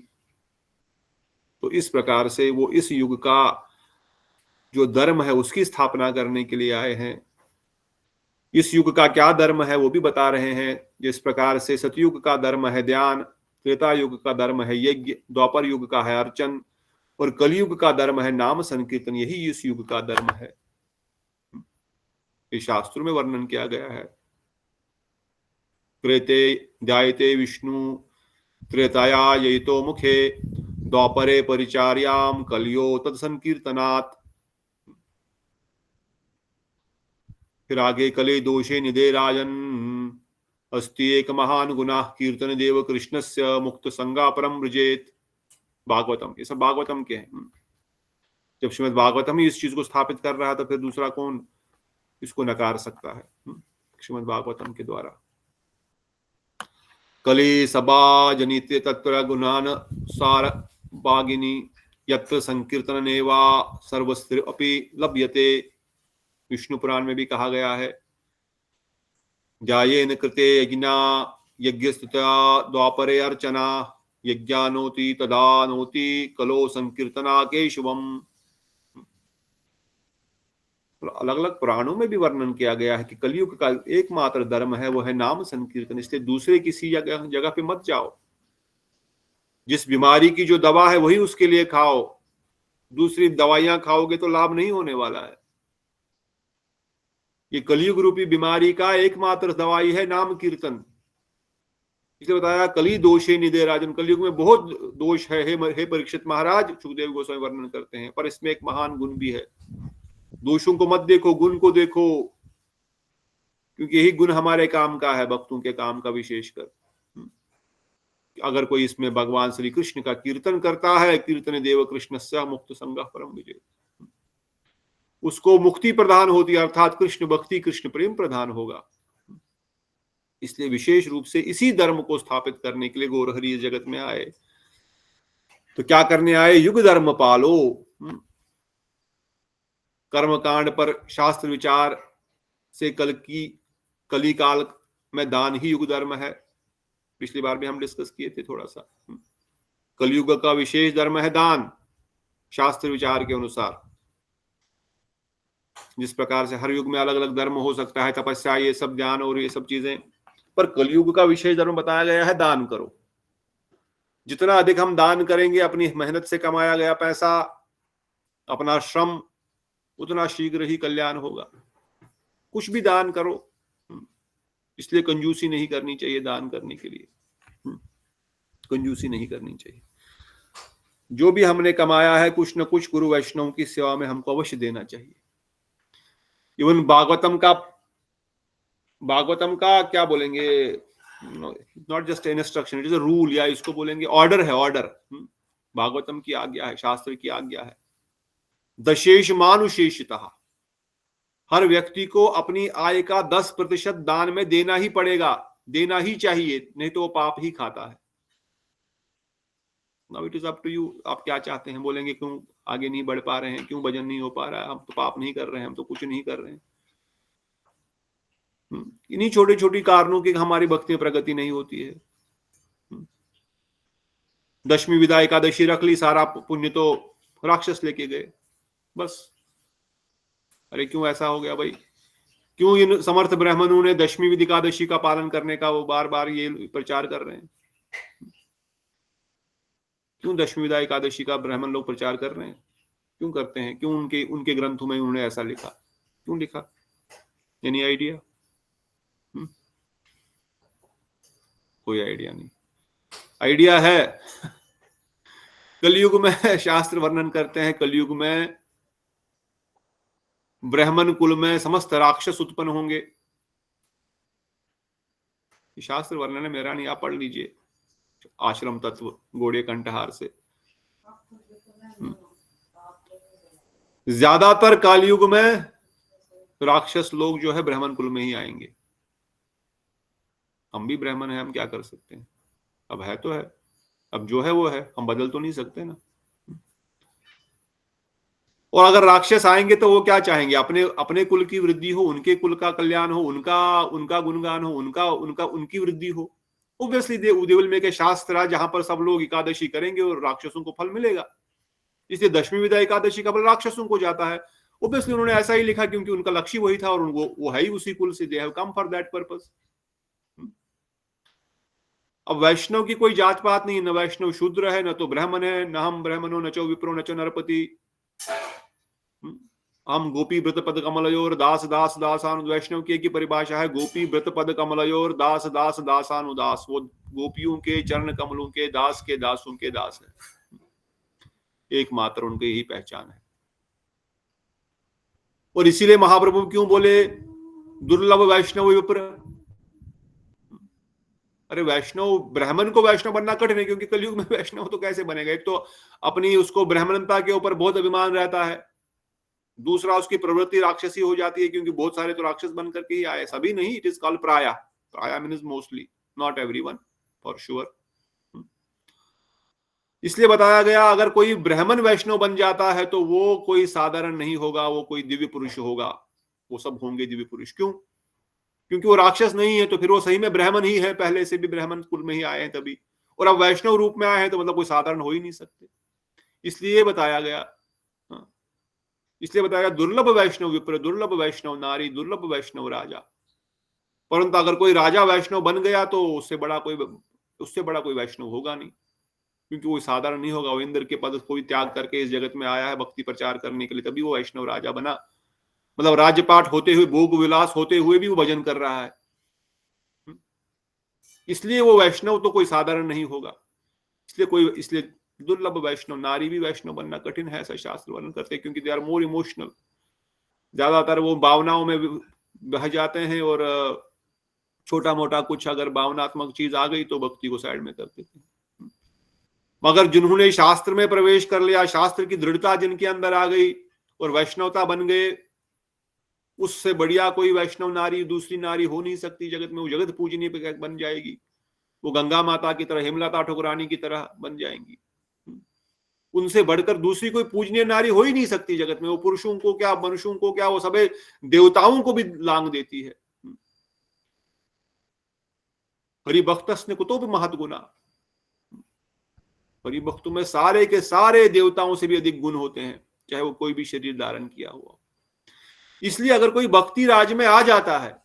तो इस प्रकार से वो इस युग का जो धर्म है उसकी स्थापना करने के लिए आए हैं। इस युग का क्या धर्म है वो भी बता रहे हैं। जिस प्रकार से सतयुग का धर्म है ध्यान, त्रेता युग का धर्म है यज्ञ, द्वापर युग का है अर्चन और कलयुग का धर्म है नाम संकीर्तन। यही इस युग का धर्म है। इस शास्त्र में वर्णन किया गया है। त्रेते जायते विष्णु त्रेताया यतो मुखे द्वापरे परिचार्याम कलियो तत्संकीर्तनात्। फिर आगे कले दोषे निधे राजन अस्ति एक महान गुनाह कीर्तन देव कृष्णस्य मुक्त संगा परम ब्रजेत। भागवतम, ये सब भागवतम के हैं। जब श्रीमद् भागवतम ही इस चीज को स्थापित कर रहा है तो फिर दूसरा कौन इसको नकार सकता है? श्रीमद् भागवतम के द्वारा। कले सबा जनिते तत्र गुणान सार बागिनी यत्र संकीर्तन नेवा सर्वस्त्र अपि लभ्यते। विष्णु पुराण में भी कहा गया है जायेन कृते यज्ञा यज्ञस्तुत्या द्वापरे अर्चना यज्ञानोति तदा नोति कलो संकीर्तना केशवम। अलग अलग पुराणों में भी वर्णन किया गया है कि कलयुग का एकमात्र धर्म है वो है नाम संकीर्तन। इसलिए दूसरे किसी जगह पे मत जाओ। जिस बीमारी की जो दवा है वही उसके लिए खाओ। दूसरी दवाइयां खाओगे तो लाभ नहीं होने वाला है। ये कलयुग रूपी बीमारी का एकमात्र दवाई है नाम कीर्तन। इसलिए बताया कली दोषे निधे राजन। कलयुग में बहुत दोष है हे परीक्षित महाराज, सुखदेव गोस्वामी वर्णन करते हैं, पर इसमें एक महान गुण भी है। दोषों को मत देखो, गुण को देखो, क्योंकि यही गुण हमारे काम का है, भक्तों के काम का विशेषकर। अगर कोई इसमें भगवान श्री कृष्ण का कीर्तन करता है, कीर्तन देव कृष्णस्य मुक्त संगः परम विजय, उसको मुक्ति प्रदान होती है, अर्थात कृष्ण भक्ति कृष्ण प्रेम प्रदान होगा। इसलिए विशेष रूप से इसी धर्म को स्थापित करने के लिए गौरहरि इस जगत में आए। तो क्या करने आए? युग धर्म पालो। कर्मकांड पर शास्त्र विचार से कली काल में दान ही युग धर्म है। पिछली बार भी हम डिस्कस किए थे थोड़ा सा। कलयुग का विशेष धर्म है दान, शास्त्र विचार के अनुसार। जिस प्रकार से हर युग में अलग अलग धर्म हो सकता है, तपस्या, ये सब ज्ञान और ये सब चीजें, पर कलयुग का विशेष धर्म बताया गया है दान करो। जितना अधिक हम दान करेंगे, अपनी मेहनत से कमाया गया पैसा, अपना श्रम, उतना शीघ्र ही कल्याण होगा। कुछ भी दान करो। इसलिए कंजूसी नहीं करनी चाहिए दान करने के लिए। कंजूसी नहीं करनी चाहिए। जो भी हमने कमाया है कुछ न कुछ गुरु वैष्णव की सेवा में हमको अवश्य देना चाहिए। इवन भागवतम का क्या बोलेंगे, not just instruction, it is a rule, या इसको बोलेंगे ऑर्डर है। ऑर्डर भागवतम की आज्ञा है, शास्त्र की आज्ञा है। दशेष मानुशेषितः, हर व्यक्ति को अपनी आय का 10% दान में देना ही पड़ेगा, देना ही चाहिए, नहीं तो वो पाप ही खाता है। Now it is up to you, आप क्या चाहते हैं। बोलेंगे क्यों आगे नहीं बढ़ पा रहे हैं, क्यों भजन नहीं हो पा रहा है, हम तो पाप नहीं कर रहे हैं, हम तो कुछ नहीं कर रहे हैं। इन्हीं छोटी छोटी कारणों की हमारी भक्ति में प्रगति नहीं होती है। दशमी विदा एकादशी रख ली, सारा पुण्य तो राक्षस लेके गए बस। अरे क्यों ऐसा हो गया भाई? क्यों इन समर्थ ब्राह्मणों ने दशमी विधि एकादशी का पालन करने का वो बार बार ये प्रचार कर रहे हैं? क्यों दशमी विदा एकादशी का ब्राह्मण लोग प्रचार कर रहे हैं? क्यों करते हैं? क्यों उनके ग्रंथों में उन्होंने ऐसा लिखा? क्यों लिखा? Any idea? कोई आइडिया नहीं। आइडिया है कलयुग में शास्त्र वर्णन करते हैं, कलयुग में ब्राह्मण कुल में समस्त राक्षस उत्पन्न होंगे। शास्त्र वर्णन है, मेरा नहीं, आप पढ़ लीजिए आश्रम तत्व गोड़े कंठहार से। ज्यादातर कालयुग में राक्षस लोग जो है ब्राह्मण कुल में ही आएंगे। हम भी ब्राह्मण हैं, हम क्या कर सकते हैं? अब है तो है, अब जो है वो है, हम बदल तो नहीं सकते ना। और अगर राक्षस आएंगे तो वो क्या चाहेंगे? अपने कुल की वृद्धि हो, उनके कुल का कल्याण हो, उनका गुणगान हो, उनकी वृद्धि हो। Obviously they will make a शास्त्र जहां पर सब लोग एकादशी करेंगे और राक्षसों को फल मिलेगा। इसलिए दशमी विदा एकादशी का फल राक्षसों को जाता है। ऑब्वियसली उन्होंने ऐसा ही लिखा क्योंकि उनका लक्ष्य वही था और वो है ही उसी कुल से, they have come for that purpose. अब वैष्णव की कोई जात पात नहीं, न वैष्णव शूद्र है, न तो ब्राह्मण है, न हम ब्राह्मणों, न चो विप्रो, न चो नरपति। हम गोपी व्रत पद कमलयोर दास दास दासानु, वैष्णव की एक ही परिभाषा है, गोपी व्रत पद कमलयोर दास दास दासानुदास। वो गोपियों के चरण कमलों के दास के दासों के दास है, एकमात्र उनकी यही पहचान है। और इसीलिए महाप्रभु क्यों बोले दुर्लभ वैष्णव विप्र। अरे वैष्णव, ब्राह्मण को वैष्णव बनना कठिन है क्योंकि कलयुग में वैष्णव तो कैसे बनेगा। एक तो अपनी उसको ब्राह्मणता के ऊपर बहुत अभिमान रहता है, दूसरा उसकी प्रवृत्ति राक्षसी हो जाती है क्योंकि बहुत सारे तो राक्षस बन करके ही आए, सभी नहीं। इट इज कॉल्ड प्राया। प्राया means mostly, not everyone, for sure. इसलिए बताया गया अगर कोई ब्राह्मण वैष्णव बन जाता है तो वो कोई साधारण नहीं होगा, वो कोई दिव्य पुरुष होगा। वो सब होंगे दिव्य पुरुष। क्यों? क्योंकि वो राक्षस नहीं है, तो फिर वो सही में ब्राह्मण ही है, पहले से भी ब्राह्मण कुल में ही आए हैं तभी, और अब वैष्णव रूप में आए हैं तो मतलब कोई साधारण हो ही नहीं सकते। इसलिए बताया गया, इसलिए बताया दुर्लभ वैष्णव विप्र, दुर्लभ वैष्णव नारी, दुर्लभ वैष्णव राजा। परंतु अगर कोई राजा वैष्णव बन गया तो उससे बड़ा कोई वैष्णव होगा नहीं, क्योंकि वो साधारण नहीं होगा। वो इंद्र के पद को भी त्याग करके इस जगत में आया है भक्ति प्रचार करने के लिए, तभी वो वैष्णव राजा बना। मतलब राज्यपाठ होते हुए, भोग विलास होते हुए भी वो भजन कर रहा है, इसलिए वो वैष्णव तो कोई साधारण नहीं होगा। इसलिए दुर्लभ वैष्णव, नारी भी वैष्णव बनना कठिन है, ऐसा शास्त्र वर्णन करते हैं, क्योंकि दे आर मोर इमोशनल। ज्यादातर वो भावनाओं में बह जाते हैं और छोटा मोटा कुछ अगर भावनात्मक चीज आ गई तो भक्ति को साइड में कर देते हैं। मगर जिन्होंने शास्त्र में प्रवेश कर लिया, शास्त्र की दृढ़ता जिनके अंदर आ गई और वैष्णवता बन गए, उससे बढ़िया कोई वैष्णव नारी दूसरी नारी हो नहीं सकती जगत में। वो जगत पूजनीय बन जाएगी, वो गंगा माता की तरह, हेमलता ठकुरानी की तरह बन जाएंगी। उनसे बढ़कर दूसरी कोई पूजनीय नारी हो ही नहीं सकती जगत में। वो पुरुषों को क्या, मनुष्यों को क्या, वो सभी देवताओं को भी लांग देती है। हरिभक्तस् ने कुतो भी महत्गुना, हरिभक्तों में सारे के सारे देवताओं से भी अधिक गुण होते हैं, चाहे वो कोई भी शरीर धारण किया हुआ। इसलिए अगर कोई भक्ति राज में आ जाता है,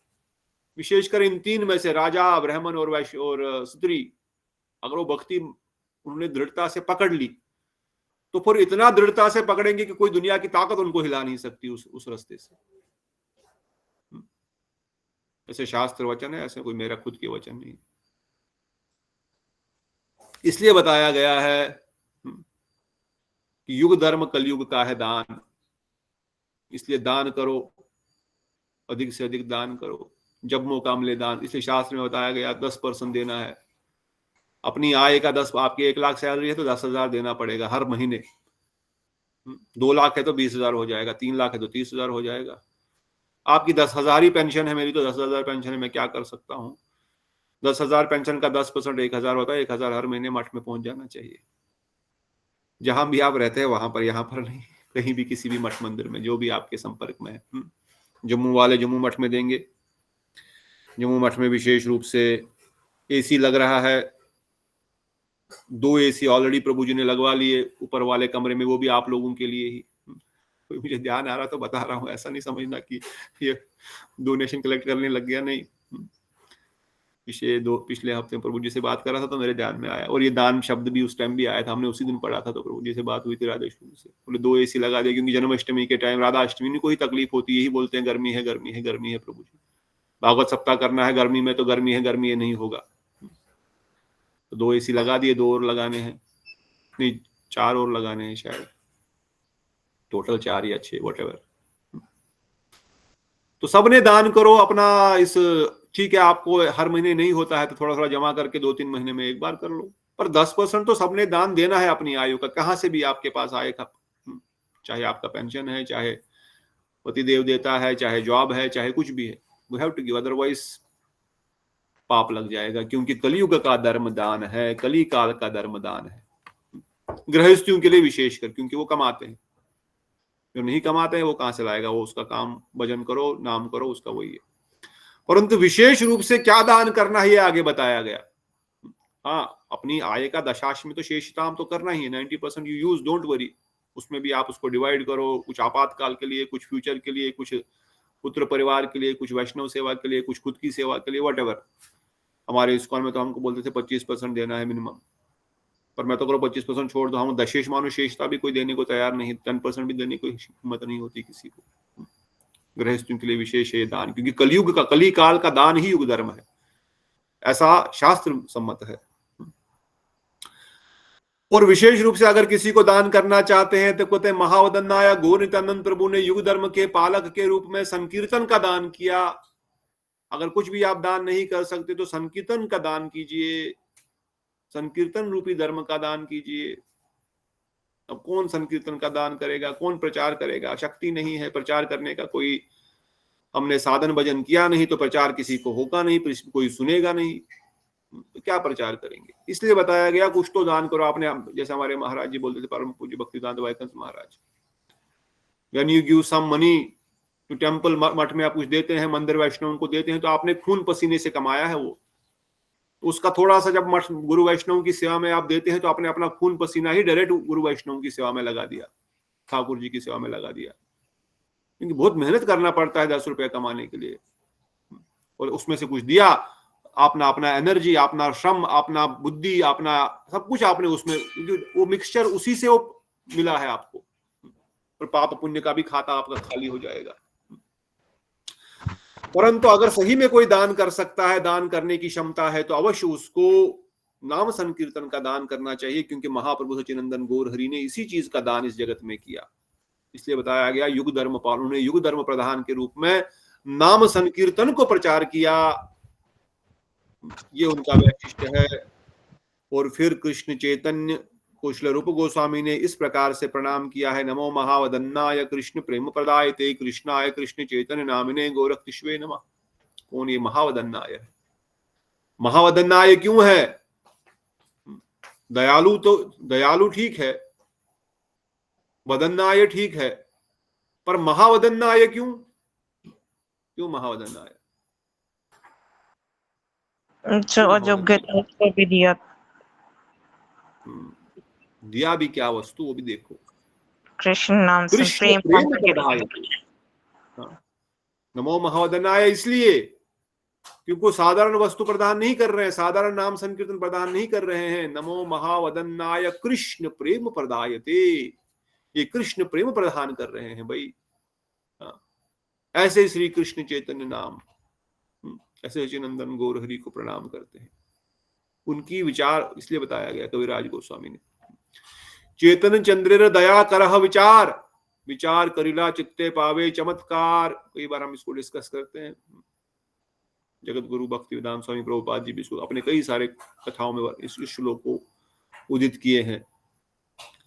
विशेषकर इन तीन में से राजा, ब्राह्मण और वैश्य और स्त्री, अगर वो भक्ति उन्होंने दृढ़ता से पकड़ ली तो फिर इतना दृढ़ता से पकड़ेंगे कि कोई दुनिया की ताकत उनको हिला नहीं सकती उस रास्ते से। ऐसे शास्त्र वचन है, ऐसे कोई मेरा खुद के वचन नहीं। इसलिए बताया गया है कि युग धर्म कलयुग का है दान। इसलिए दान करो, अधिक से अधिक दान करो, जब मौका मिले दान। इसलिए शास्त्र में बताया गया 10% देना है। अपनी आय का 10, आपकी 1 लाख सैलरी है तो 10,000 देना पड़ेगा हर महीने। 2 लाख है तो 20,000 हो जाएगा, 3 लाख है तो 30,000 हो जाएगा। आपकी 10,000 ही पेंशन है, मेरी तो 10,000 पेंशन है, मैं क्या कर सकता हूँ। 10,000 पेंशन का 10% 1,000 होता है। 1,000 हर महीने मठ में पहुंच जाना चाहिए, जहां भी आप रहते हैं वहां पर, यहाँ पर नहीं, कहीं भी किसी भी मठ मंदिर में जो भी आपके संपर्क में है। जम्मू वाले जम्मू मठ में देंगे। जम्मू मठ में विशेष रूप से एसी लग रहा है, 2 एसी ऑलरेडी प्रभु जी ने लगवा लिए ऊपर वाले कमरे में, वो भी आप लोगों के लिए ही। कोई मुझे ध्यान आ रहा तो बता रहा हूँ, ऐसा नहीं समझना कि ये डोनेशन कलेक्ट करने लग गया, नहीं। पिछले हफ्ते प्रभु जी से बात कर रहा था तो मेरे ध्यान में आया, और ये दान शब्द भी उस टाइम भी आया था, हमने उसी दिन पढ़ा था। तो प्रभु जी से बात हुई थी राधाष्टमी से, बोले 2 एसी लगा दिया, क्योंकि जन्माष्टमी के टाइम, राधा अष्टमी को ही तकलीफ होती है, यही बोलते हैं गर्मी है गर्मी है गर्मी है। प्रभु जी भागवत सप्ताह करना है गर्मी में, तो गर्मी है नहीं होगा। तो 2 एसी लगा दिए, 2 और लगाने हैं, नहीं 4 और लगाने हैं शायद, टोटल 4 या 6 व्हाटएवर। तो सबने दान करो अपना। इस ठीक है, आपको हर महीने नहीं होता है तो थोड़ा थोड़ा जमा करके 2-3 महीने में एक बार कर लो, पर 10% तो सबने दान देना है अपनी आयु का, कहां से भी आपके पास आएगा। चाहे आपका पेंशन है, चाहे पतिदेव देता है, चाहे जॉब है, चाहे कुछ भी है, we have to give, otherwise पाप लग जाएगा। क्योंकि कलयुग का धर्म दान है, कली काल का धर्म दान है, गृहस्थियों के लिए विशेषकर, क्योंकि वो कमाते हैं। जो नहीं कमाते हैं वो कहां से लाएगा, वो उसका काम भजन करो, नाम करो, उसका वही है। परंतु विशेष रूप से क्या दान करना है ये आगे बताया गया। हाँ, अपनी आय का दशांश में तो शेषताम तो करना ही है, 90% यू यूज, डोंट वरी। उसमें भी आप उसको डिवाइड करो, कुछ आपातकाल के लिए, कुछ फ्यूचर के लिए, कुछ पुत्र परिवार के लिए, कुछ वैष्णव सेवा के लिए, कुछ खुद की सेवा के लिए, वट। हमारे इस्कॉन में तो हमको बोलते थे 25% देना है मिनिमम, पर मैं तो करो 25% छोड़ दो, हम दशेष मानो शेषता भी कोई देने को तैयार नहीं, 10% भी देने को हिम्मत नहीं होती किसी को। गृहस्थियों के लिए विशेष है दान, क्योंकि कलयुग का, कली काल का दान ही युग धर्म है, ऐसा शास्त्र सम्मत है। और विशेष रूप से अगर किसी को दान करना चाहते हैं तो कहते हैं महावदन्नाय गौर नित्यानंद प्रभु ने युग धर्म के पालक के रूप में संकीर्तन का दान किया। अगर कुछ भी आप दान नहीं कर सकते तो संकीर्तन का दान कीजिए, संकीर्तन रूपी धर्म का दान कीजिए। अब कौन संकीर्तन का दान करेगा, कौन प्रचार करेगा? शक्ति नहीं है प्रचार करने का, कोई हमने साधन भजन किया नहीं तो प्रचार किसी को होगा नहीं, कोई सुनेगा नहीं, तो क्या प्रचार करेंगे? इसलिए बताया गया कुछ तो दान करो। आपने, जैसे हमारे महाराज जी बोलते थे, परम पूज्य भक्तिदान वाइकंस Maharaj, when you give some money to temple, मठ में आप कुछ देते हैं, मंदिर वैष्णव को देते हैं, तो आपने खून पसीने से कमाया है वो। उसका थोड़ा सा जब मठ गुरु वैष्णव की सेवा में आप देते हैं तो आपने अपना खून पसीना ही डायरेक्ट गुरु वैष्णव की सेवा में लगा दिया, ठाकुर जी की सेवा में लगा दिया। क्योंकि बहुत मेहनत करना पड़ता है 10 रुपए कमाने के लिए, और उसमें से कुछ दिया, अपना अपना एनर्जी, अपना श्रम, अपना बुद्धि, अपना सब कुछ आपने उसमें, वो मिक्सचर उसी से वो मिला है आपको, और पाप पुण्य का भी खाता आपका खाली हो जाएगा। परंतु अगर सही में कोई दान कर सकता है, दान करने की क्षमता है, तो अवश्य उसको नाम संकीर्तन का दान करना चाहिए, क्योंकि महाप्रभु सच्चिदानंद गौर हरि ने इसी चीज का दान इस जगत में किया। इसलिए बताया गया युग धर्म पाल, उन्होंने युग धर्म प्रधान के रूप में नाम संकीर्तन को प्रचार किया, ये उनका वैशिष्ट्य है। और फिर कृष्ण चैतन्य को श्री रूप गोस्वामी ने इस प्रकार से प्रणाम किया है, नमो महावदन्नाय कृष्ण प्रेम प्रदायते कृष्णाय कृष्ण चैतन्य नामिने गोरक्षिष्वे नमः। कौन ये महावदन्नाय है? महावदन्नाय क्यों है? दयालु तो दयालु ठीक है, वदन्नाय ठीक है, पर महावदन्नाय क्यों? क्यों महावदन्नाय? अयोग्यता को भी दिया, दिया भी क्या वस्तु, वो भी देखो। कृष्ण नाम से कृष्ण प्रेम प्रदायते, नमो महावदन्नाय इसलिए क्योंकि वो साधारण वस्तु प्रदान नहीं कर रहे हैं, साधारण नाम संकीर्तन प्रदान नहीं कर रहे हैं। नमो महावदन्नाय कृष्ण प्रेम प्रदायते, ये कृष्ण प्रेम प्रदान कर रहे हैं भाई। ऐसे श्री कृष्ण चैतन्य नाम, ऐसे सच्चिदानंद गौर हरि को प्रणाम करते हैं। उनकी विचार इसलिए बताया गया कविराज गोस्वामी ने, चेतन चंद्रेर दया करह विचार, विचार करिला चित्ते पावे चमत्कार। कई बार हम इसको डिस्कस करते हैं, जगत गुरु भक्ति वेदांत स्वामी प्रभुपाद जी भी इसको अपने कई सारे कथाओं में इस श्लोक को उदित किए हैं।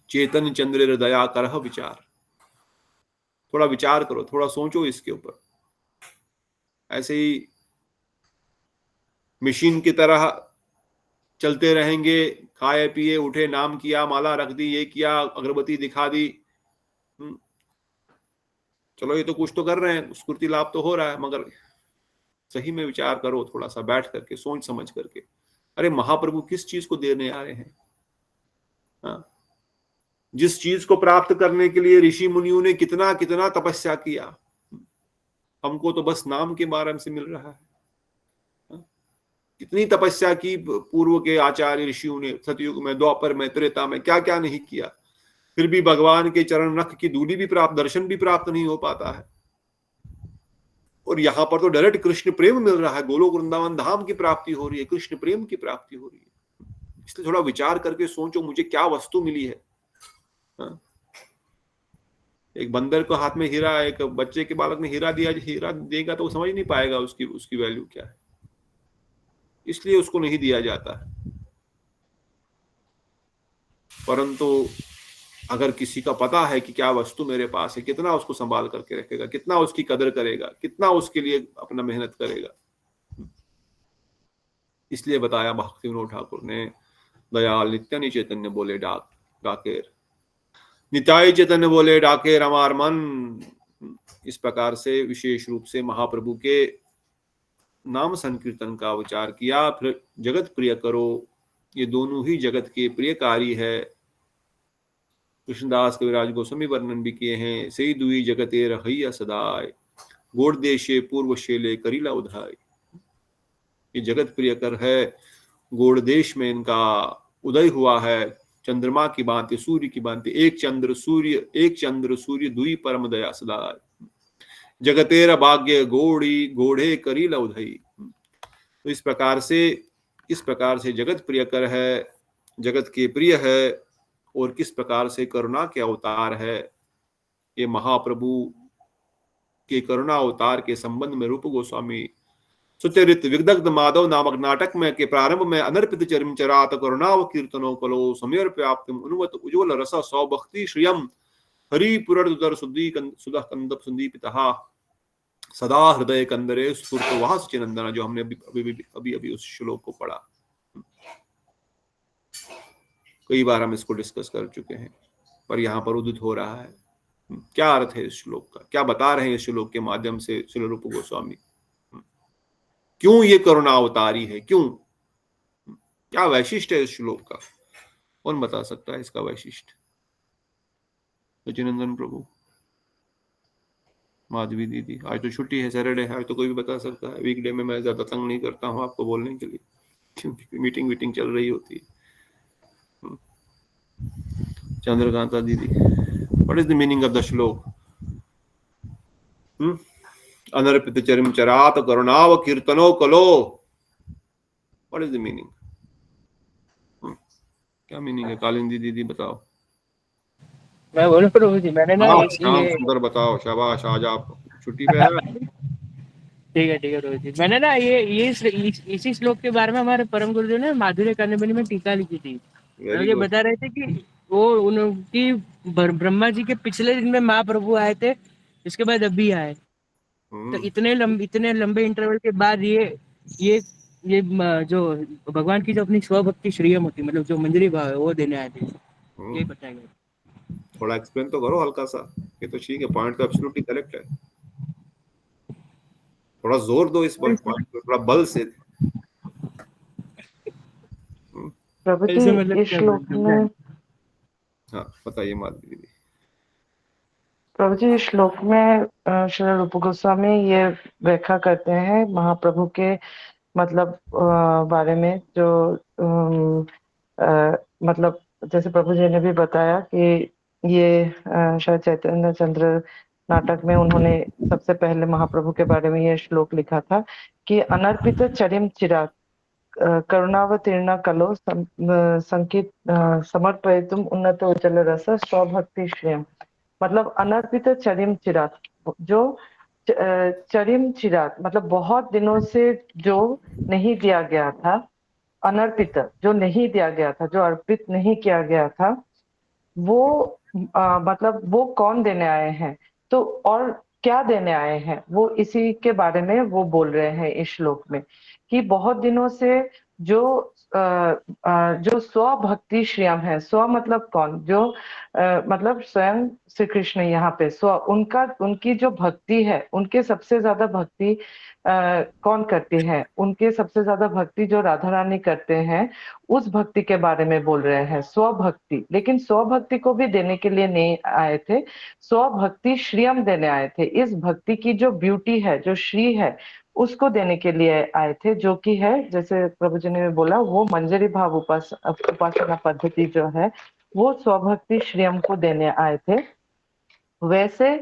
चेतन चंद्रेर दया करह विचार, थोड़ा विचार करो, थोड़ा सोचो इसके ऊपर। ऐसे ही मशीन की तरह चलते रहेंगे, खाए पिए उठे, नाम किया, माला रख दी, ये किया, अगरबत्ती दिखा दी, चलो ये तो कुछ तो कर रहे हैं, स्फूर्ति लाभ तो हो रहा है, मगर सही में विचार करो, थोड़ा सा बैठ करके सोच समझ करके, अरे महाप्रभु किस चीज को देने आ रहे हैं? हाँ, जिस चीज को प्राप्त करने के लिए ऋषि मुनियों ने कितना कितना तपस्या किया, हमको तो बस नाम के बारे से मिल रहा है। कितनी तपस्या की पूर्व के आचार्य ऋषियों ने, सतयुग में, द्वापर में, त्रेता में, क्या क्या नहीं किया, फिर भी भगवान के चरण नख की धूलि भी प्राप्त, दर्शन भी प्राप्त नहीं हो पाता है। और यहाँ पर तो डायरेक्ट कृष्ण प्रेम मिल रहा है, गोलोक वृंदावन धाम की प्राप्ति हो रही है, कृष्ण प्रेम की प्राप्ति हो रही है। इसलिए थोड़ा विचार करके सोचो, मुझे क्या वस्तु मिली है? एक बंदर को हाथ में हीरा, एक बच्चे के बालक ने हीरा दिया, हीरा देगा तो वो समझ नहीं पाएगा उसकी वैल्यू क्या है, इसलिए उसको नहीं दिया जाता है। परंतु अगर किसी का पता है कि क्या वस्तु मेरे पास है, कितना उसको संभाल करके रखेगा, कितना उसकी कदर करेगा, कितना उसके लिए अपना मेहनत करेगा। इसलिए बताया भक्ति विनोद ठाकुर ने, दयाल नित्य चैतन्य बोले डाकेर, निताई चैतन्य बोले डाकेर हमार मन। इस प्रकार से विशेष रूप से महाप्रभु के नाम संकीर्तन का विचार किया। फिर जगत प्रिय करो, ये दोनों ही जगत के प्रियकारी है। कृष्णदास कविराज गोस्वामी वर्णन भी किए हैं, सही दुई जगते रहैया सदाय, गोड़ देशे पूर्व शेले करीला उधाय। ये जगत प्रियकर है, गोड़ देश में इनका उदय हुआ है, चंद्रमा की भांति, सूर्य की भांति, एक चंद्र सूर्य दुई परम दया सदाय, जगतेर भाग्य गोड़ी गोढ़े करीला उधई। तो इस प्रकार से जगत प्रियकर है, जगत के प्रिय है, और किस प्रकार से करुणा के अवतार है। ये महाप्रभु के करुणा अवतार के संबंध में रूप गोस्वामी सुचरित विदग्ध माधव नामक नाटक में के प्रारंभ में अनर्पित चरिम चरात करुणाव कीर्तनो कलो समेर व्याप्तिम उन्वत उज्ज्वल रस सौभक्ति श्रियम हरि पुरदुदर सुधा कंदप सुदीपितः सदा हृदय कंदरे स्फुर्त वह सचिनंदना, जो हमने अभी उस श्लोक को पढ़ा। कई बार हम इसको डिस्कस कर चुके हैं, पर यहाँ पर उदित हो रहा है। क्या अर्थ है इस श्लोक का, क्या बता रहे हैं इस श्लोक के माध्यम से श्री रूप गोस्वामी? क्यों ये करुणा अवतारी है, क्यों, क्या वैशिष्ट है इस श्लोक का? कौन बता सकता है इसका वैशिष्ट? सचिनंदन प्रभु, माधवी दीदी, आज तो छुट्टी है, सैटरडे है, आज तो कोई भी बता सकता है। वीकडे में मैं ज्यादा तंग नहीं करता हूँ आपको बोलने के लिए, क्योंकि मीटिंग चल रही होती है। चंद्रकांता दीदी, what is the meaning of the श्लोक? अनर्पित चरिम चरात करुणाव कीर्तनो कलो, व्हाट इज द मीनिंग? क्या मीनिंग है? कालिंदी दीदी बताओ। मैं बोलूं प्रभु जी, मैंने ना श्याम सुंदर बताओ, शाबाश, आज आप छुट्टी पे है। ठीक है प्रभु जी, मैंने ना ये इसी श्लोक के बारे में हमारे परम गुरुदेव ने माधुर्य कादंबरी में टीका लिखी थी। मुझे बता रहे थे कि वो उनकी ब्रह्मा जी के पिछले दिन में महाप्रभु आए थे, इसके बाद अभी आए। तो इतने लंबे इंटरवल के बाद ये जो भगवान की जो अपनी स्वभक्ति श्रीयम होती, मतलब जो मंजरी भाव है, वो देने आए थे। यही बताया गया। थोड़ा एक्सप्लेन तो करो हल्का सा। ये तो ठीक है, पॉइंट तो एब्सोल्युटली करेक्ट है। थोड़ा जोर दो इस पॉइंट पे, थोड़ा बल से। प्रभु जी, इस श्लोक में, हाँ बताइए माधवी दीदी। प्रभु जी, इस श्लोक में श्री रूप गोस्वामी ये व्याख्या करते हैं महाप्रभु के मतलब बारे में, जो मतलब जैसे प्रभु जी ने भी बताया कि ये शायद चैतन्य चंद्र नाटक में उन्होंने सबसे पहले महाप्रभु के बारे में ये श्लोक लिखा था कि अनर्पित चरिम चिराग करुणावतीर्ण कलो संकित समर्पयितुम उन्नत उज्जवल रस स्वभक्ति श्रेयम। मतलब अनर्पित चरिम चिराग, जो चरिम चिराग मतलब बहुत दिनों से जो नहीं दिया गया था, अनर्पित जो नहीं दिया गया था, जो अर्पित नहीं किया गया था, वो मतलब वो कौन देने आए हैं, तो और क्या देने आए हैं, वो इसी के बारे में वो बोल रहे हैं इस श्लोक में कि बहुत दिनों से जो जो स्वभक्ति श्रियम है, स्व मतलब कौन, जो मतलब स्वयं श्री कृष्ण यहाँ पे स्व, उनकी जो भक्ति है, उनके सबसे ज्यादा भक्ति कौन करती है, उनके सबसे ज्यादा भक्ति जो राधा रानी करते हैं, उस भक्ति के बारे में बोल रहे हैं, स्वभक्ति। लेकिन स्वभक्ति को भी देने के लिए नहीं आए थे, स्वभक्ति श्रियम देने आए थे। इस भक्ति की जो ब्यूटी है, जो श्री है, उसको देने के लिए आए थे, जो कि है, जैसे प्रभु जी ने बोला, वो मंजरी भाव उपासना पद्धति जो है, वो स्वभक्ति श्रियम को देने आए थे। वैसे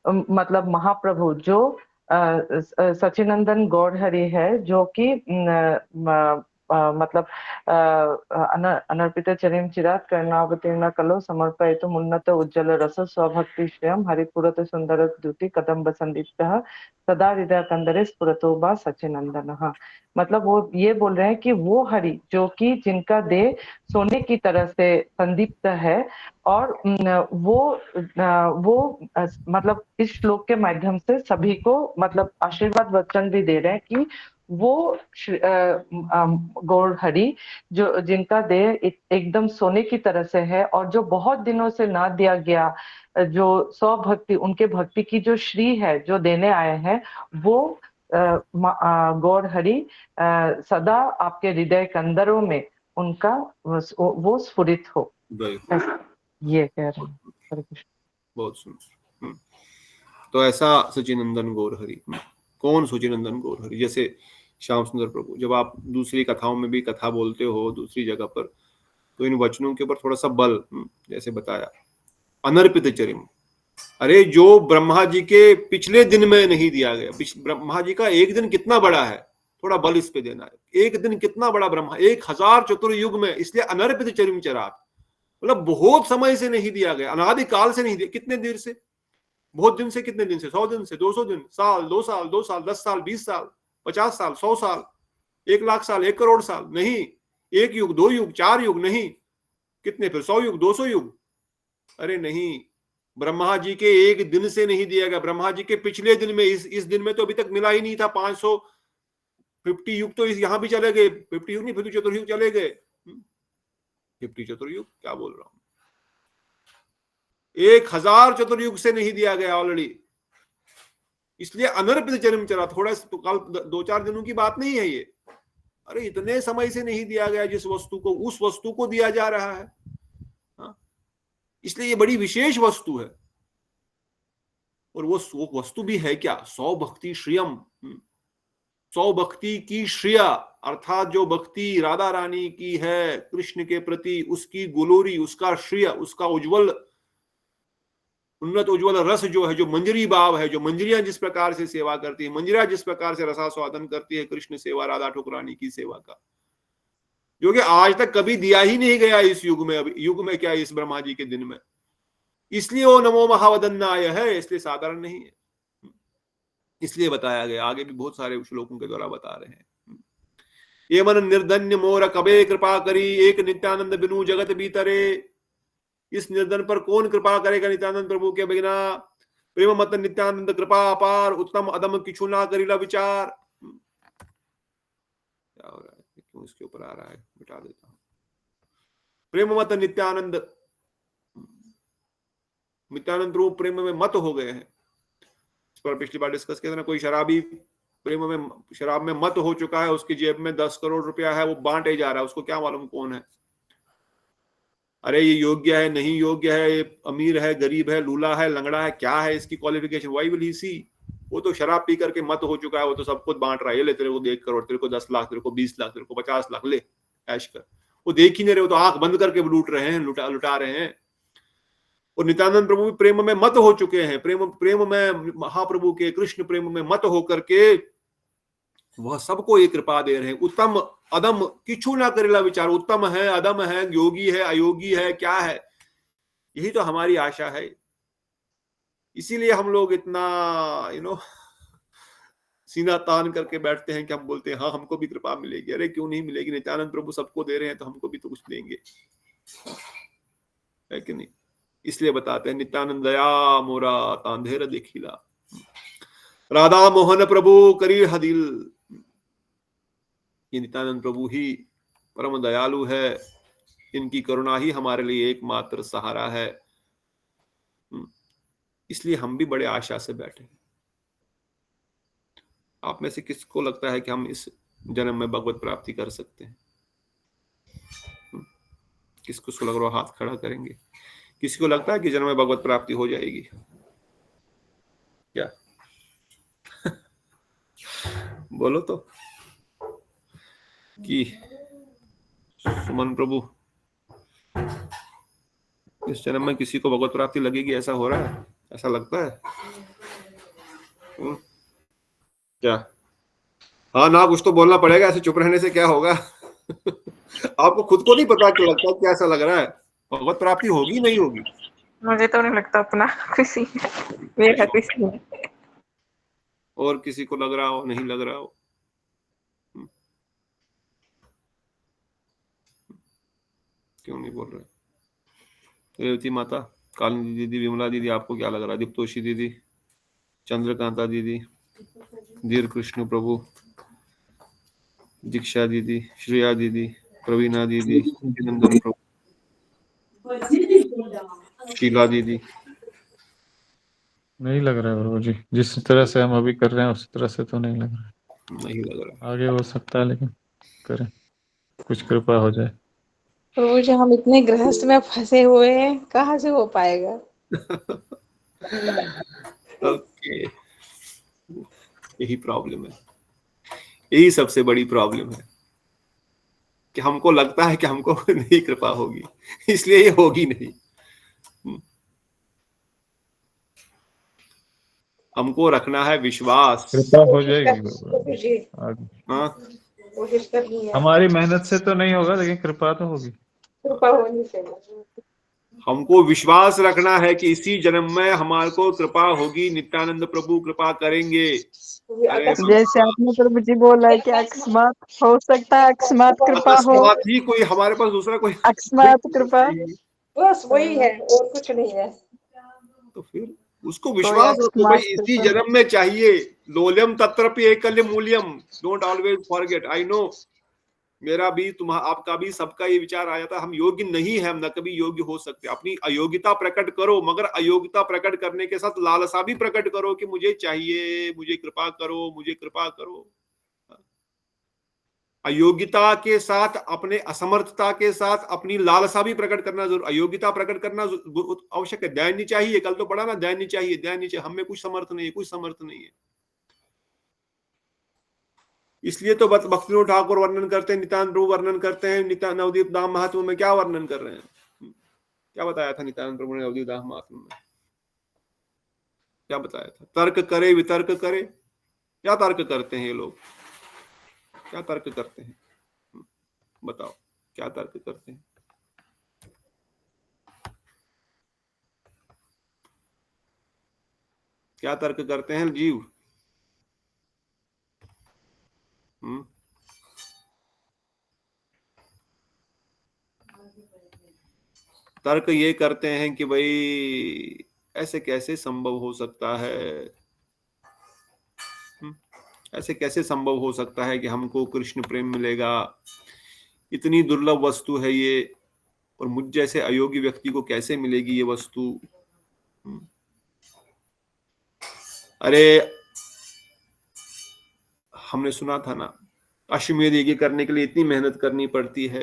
मतलब महाप्रभु जो सचिनंदन गौड़हरि है, जो कि मतलब अनर्पित चरिम चिराग कर्णावतीर्ण कलो समर्पयितुम उन्नत उज्जवल रस स्वभक्ति श्रेयम हरिपुरत सुंदर द्युति कदम्ब संदीप्तः सदा हृदय कंदरे स्फुरतो बा सचिनंदन। मतलब वो ये बोल रहे हैं कि वो हरि जो कि जिनका देह सोने की तरह से संदीप्त है, और वो मतलब इस श्लोक के माध्यम से सभी को मतलब आशीर्वाद वचन भी दे रहे हैं कि वो गौर हरि जो जिनका देह एकदम सोने की तरह से है, और जो बहुत दिनों से ना दिया गया, जो स्वभक्ति, उनके भक्ति की जो श्री है, जो देने आए हैं, वो गौर हरि सदा आपके हृदय कंदरों में उनका वो स्फुरित हो, बिल्कुल, ये कह रहे हैं। हरे कृष्ण। बहुत सुंदर। तो ऐसा सचिनंदन गौरहरि। कौन सचिनंदन गौरहरि? जैसे श्याम सुंदर प्रभु, जब आप दूसरी कथाओं में भी कथा बोलते हो दूसरी जगह पर, तो इन वचनों के ऊपर थोड़ा सा बल, जैसे बताया अनर्पित चरिम, अरे जो ब्रह्मा जी के पिछले दिन में नहीं दिया गया, ब्रह्मा जी का एक दिन कितना बड़ा है, थोड़ा बल इस पे देना है। एक दिन कितना बड़ा ब्रह्मा, 1000 चतुर्युग में, इसलिए अनर्पित चरिम चरात, मतलब बहुत समय से नहीं दिया गया, अनादि काल से नहीं दिया। कितने देर से? बहुत दिन से। कितने दिन से? 100 दिन से, 200 दिन, साल, 2 साल, 2 साल, 10 साल, 20 साल, 50 साल, 100 साल, 1 लाख साल, 1 करोड़ साल नहीं, 1 युग, 2 युग, 4 युग नहीं, कितने फिर? 100 युग, 200 युग? अरे नहीं, ब्रह्मा जी के एक दिन से नहीं दिया गया, ब्रह्मा जी के पिछले दिन में, इस दिन में तो अभी तक मिला ही नहीं था। 550 युग तो यहां भी चले गए, 50 युग नहीं, 50 चतुर्युग चले गए, 50 चतुर्युग क्या बोल रहा हूं, 1000 चतुर्युग से नहीं दिया गया ऑलरेडी, इसलिए अनर्पित चरिम चरा। थोड़ा कल 2-4 दिनों की बात नहीं है ये, अरे इतने समय से नहीं दिया गया जिस वस्तु को, उस वस्तु को दिया जा रहा है। इसलिए ये बड़ी विशेष वस्तु है। और वो वस्तु भी है क्या? 100 भक्ति श्रियम, 100 भक्ति की श्रिया, अर्थात जो भक्ति राधा रानी की है कृष्ण के प्रति, उसकी गुलोरी, उसका श्रिय, उसका उज्जवल, उन्नत उज्ज्वल रस जो है, जो मंजरी भाव है, जो मंजरियां जिस प्रकार से सेवा करती है, मंजरियां जिस प्रकार से रसास्वादन करती है कृष्ण सेवा, राधा ठुकरानी की सेवा का, जो कि आज तक कभी दिया ही नहीं गया इस युग में। अभी युग में क्या, इस ब्रह्मा जी के दिन में, इसलिए वो नमो महावदन्नाय है, इसलिए साधारण नहीं है। इसलिए बताया गया, आगे भी बहुत सारे श्लोकों के द्वारा बता रहे हैं। ये मन निर्धन्य मोर कबे कृपा करी, एक नित्यानंद बिनु जगत भीतरे, इस निर्धन पर कौन कृपा करेगा नित्यानंद प्रभु के बिना। प्रेम मत नित्यानंद कृपा अपार, उत्तम अदम किछु ना करीला विचार। क्या हो रहा है, क्यों इसके ऊपर आ रहा है, मिटा देता हूं। प्रेम मत नित्यानंद, नित्यानंद प्रभु प्रेम में मत हो गए हैं। इस पर पिछली बार डिस्कस किया था ना, कोई शराबी प्रेम में, शराब में मत हो चुका है, उसकी जेब में 10 करोड़ रुपया है, वो बांटे जा रहा है, उसको क्या मालूम कौन है। अरे ये योग्य है, नहीं योग्य है, ये अमीर है, गरीब है, लूला है, लंगड़ा है, क्या है इसकी क्वालिफिकेशन, व्हाई विल ही सी। वो तो शराब पी करके मत हो चुका है, वो तो सब कुछ बांट रहा है, ले तेरे को 1 करोड़, तेरे को 10 लाख, तेरे को 20 लाख, तेरे को 50 लाख, ले ऐश कर। वो देख ही नहीं रहे, वो तो आंख बंद करके लूट रहे हैं, लुटा रहे हैं। और नित्यानंद प्रभु भी प्रेम में मत हो चुके हैं, प्रेम में, महाप्रभु के कृष्ण प्रेम में मत हो करके वह सबको ये कृपा दे रहे हैं। उत्तम अदम किछु ना करेला विचार, उत्तम है, अदम है, योगी है, अयोगी है, क्या है, यही तो हमारी आशा है। इसीलिए हम लोग इतना सीना तान करके बैठते हैं कि हम बोलते हैं हाँ हमको भी कृपा मिलेगी। अरे क्यों नहीं मिलेगी, नित्यानंद प्रभु सबको दे रहे हैं तो हमको भी तो कुछ देंगे, है कि नहीं। इसलिए बताते हैं नित्यानंद दया मोरा तांधेर देखिला, राधा मोहन प्रभु करी हदिल। ये नित्यानंद प्रभु ही परम दयालु है, इनकी करुणा ही हमारे लिए एकमात्र सहारा है। इसलिए हम भी बड़े आशा से बैठे हैं। आप में से किसको लगता है कि हम इस जन्म में भगवत प्राप्ति कर सकते हैं? किसको लग रहा है, हाथ खड़ा करेंगे। किसी को लगता है कि जन्म में भगवत प्राप्ति हो जाएगी क्या? बोलो तो कि सुमन प्रभु, इस जन्म में किसी को भगवत प्राप्ति लगेगी, ऐसा हो रहा है, ऐसा लगता है? क्या? हाँ ना, कुछ तो बोलना पड़ेगा, ऐसे चुप रहने से क्या होगा। आपको खुद को नहीं पता क्या लगता है, क्या ऐसा लग रहा है भगवत प्राप्ति होगी नहीं होगी? मुझे तो नहीं लगता, अपना किसी मेरा किसी और किसी को लग रहा हो, नहीं लग रहा हो। क्यों नहीं बोल रहे? रेवती माता, कालिंदी दीदी, विमला दीदी, आपको क्या लग रहा है? दीप्तोषी दीदी, चंद्रकांता दीदी, धीर कृष्ण प्रभु, दीक्षा दीदी, श्रेया दीदी, प्रवीणा दीदी, नंदन प्रभु, शीला दीदी। नहीं लग रहा है प्रभु जी, जिस तरह से हम अभी कर रहे हैं उस तरह से तो नहीं लग रहा है। नहीं लग रहा। आगे हो सकता है, लेकिन करें, कुछ कृपा हो जाए। प्रभु जी हम इतने गृहस्थ में फंसे हुए हैं, कहाँ से हो पाएगा? ओके, यही प्रॉब्लम है, यही सबसे बड़ी प्रॉब्लम है कि हमको लगता है कि हमको नहीं कृपा होगी, इसलिए ये होगी नहीं। हमको रखना है विश्वास। कृपा हो जाएगी प्रभु जी आगे। हाँ, कोशिश करनी है, हमारी मेहनत से तो नहीं होगा, लेकिन कृपा तो होगी। कृपा होनी चाहिए। हमको विश्वास रखना है कि इसी जन्म में हमारे को कृपा होगी, नित्यानंद प्रभु कृपा करेंगे। अरे जैसे आपने प्रभु जी बोला है कि अकस्मात हो सकता है, अकस्मात कृपा हो, अकस्मात ही कोई हमारे पास दूसरा कोई अकस्मात कृपा। बस वही है और कुछ नहीं है। तो फिर उसको कोई विश्वास रखो भाई, अकस्मात इसी कृपा। जन्म में चाहिए। लोल्यम तत्रपि एकल्य मूल्यम, don't always forget. I know मेरा भी तुम्हारा आपका भी सबका ये विचार आया था, हम योग्य नहीं है, हम न कभी योग्य हो सकते। अपनी अयोग्यता प्रकट करो, मगर अयोग्यता प्रकट करने के साथ लालसा भी प्रकट करो कि मुझे चाहिए, मुझे कृपा करो, मुझे कृपा करो। अयोग्यता के साथ, अपने असमर्थता के साथ अपनी लालसा भी प्रकट करना जरूर, अयोग्यता प्रकट करना आवश्यक है। दैन्य चाहिए, कल तो पढ़ा ना, दैन्य चाहिए, दैन्य चाहिए, हमें कुछ समर्थ नहीं है, कुछ समर्थ नहीं है। इसलिए तो भक्तिविनोद ठाकुर वर्णन करते हैं, नित्यानंद प्रभु वर्णन करते हैं, नित्यानंद नवदीप धाम महात्म्य में क्या वर्णन कर रहे हैं? क्या बताया था नित्यानंद प्रभु ने नवदीप धाम महात्म्य में? क्या बताया था? तर्क करे, वितर्क करे। क्या तर्क करते हैं ये लोग? क्या तर्क करते हैं? बताओ, क्या तर्क करते हैं? क्या तर्क करते हैं जीव? तर्क ये करते हैं कि भाई ऐसे कैसे संभव हो सकता है, ऐसे कैसे संभव हो सकता है कि हमको कृष्ण प्रेम मिलेगा, इतनी दुर्लभ वस्तु है ये, और मुझ जैसे अयोग्य व्यक्ति को कैसे मिलेगी ये वस्तु? अरे हमने सुना था ना, अश्वमेध यज्ञ करने के लिए इतनी मेहनत करनी पड़ती है,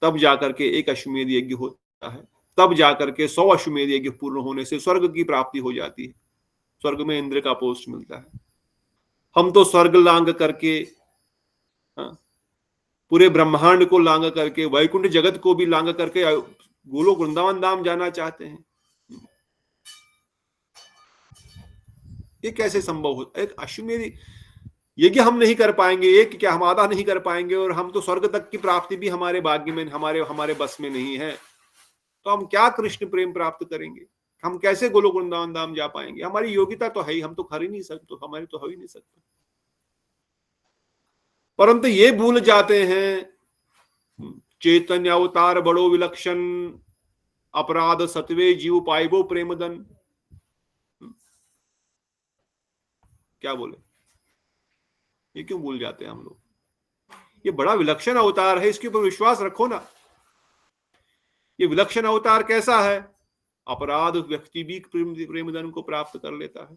तब जाकर के एक अश्वमेध यज्ञ होता है, तब जाकर के 100 अश्वमेध यज्ञ पूर्ण होने से स्वर्ग की प्राप्ति हो जाती है, स्वर्ग में इंद्र का पोस्ट मिलता है। हम तो स्वर्ग लांग करके, पूरे ब्रह्मांड को लांग करके, वैकुंठ जगत को भी लांग करके गोलोक वृंदावन धाम जाना चाहते हैं। ये कैसे संभव हो? एक अश्वमेध यज्ञ हम नहीं कर पाएंगे, एक क्या हम आधा नहीं कर पाएंगे, और हम तो स्वर्ग तक की प्राप्ति भी हमारे भाग्य में, हमारे बस में नहीं है, तो हम क्या कृष्ण प्रेम प्राप्त करेंगे? हम कैसे गोलोक वृंदावन धाम जा पाएंगे? हमारी योग्यता तो है ही, हम तो कर ही नहीं सकते, हमारी तो हो ही नहीं सकते। परंतु ये भूल जाते हैं, चैतन्य अवतार बड़ो विलक्षण, अपराध सत्वे जीव पाइबो प्रेमदन। क्या बोले? ये क्यों भूल जाते हैं हम लोग? ये बड़ा विलक्षण अवतार है, इसके ऊपर विश्वास रखो ना। ये विलक्षण अवतार कैसा है? अपराध व्यक्ति भी प्रेमधन को प्राप्त कर लेता है।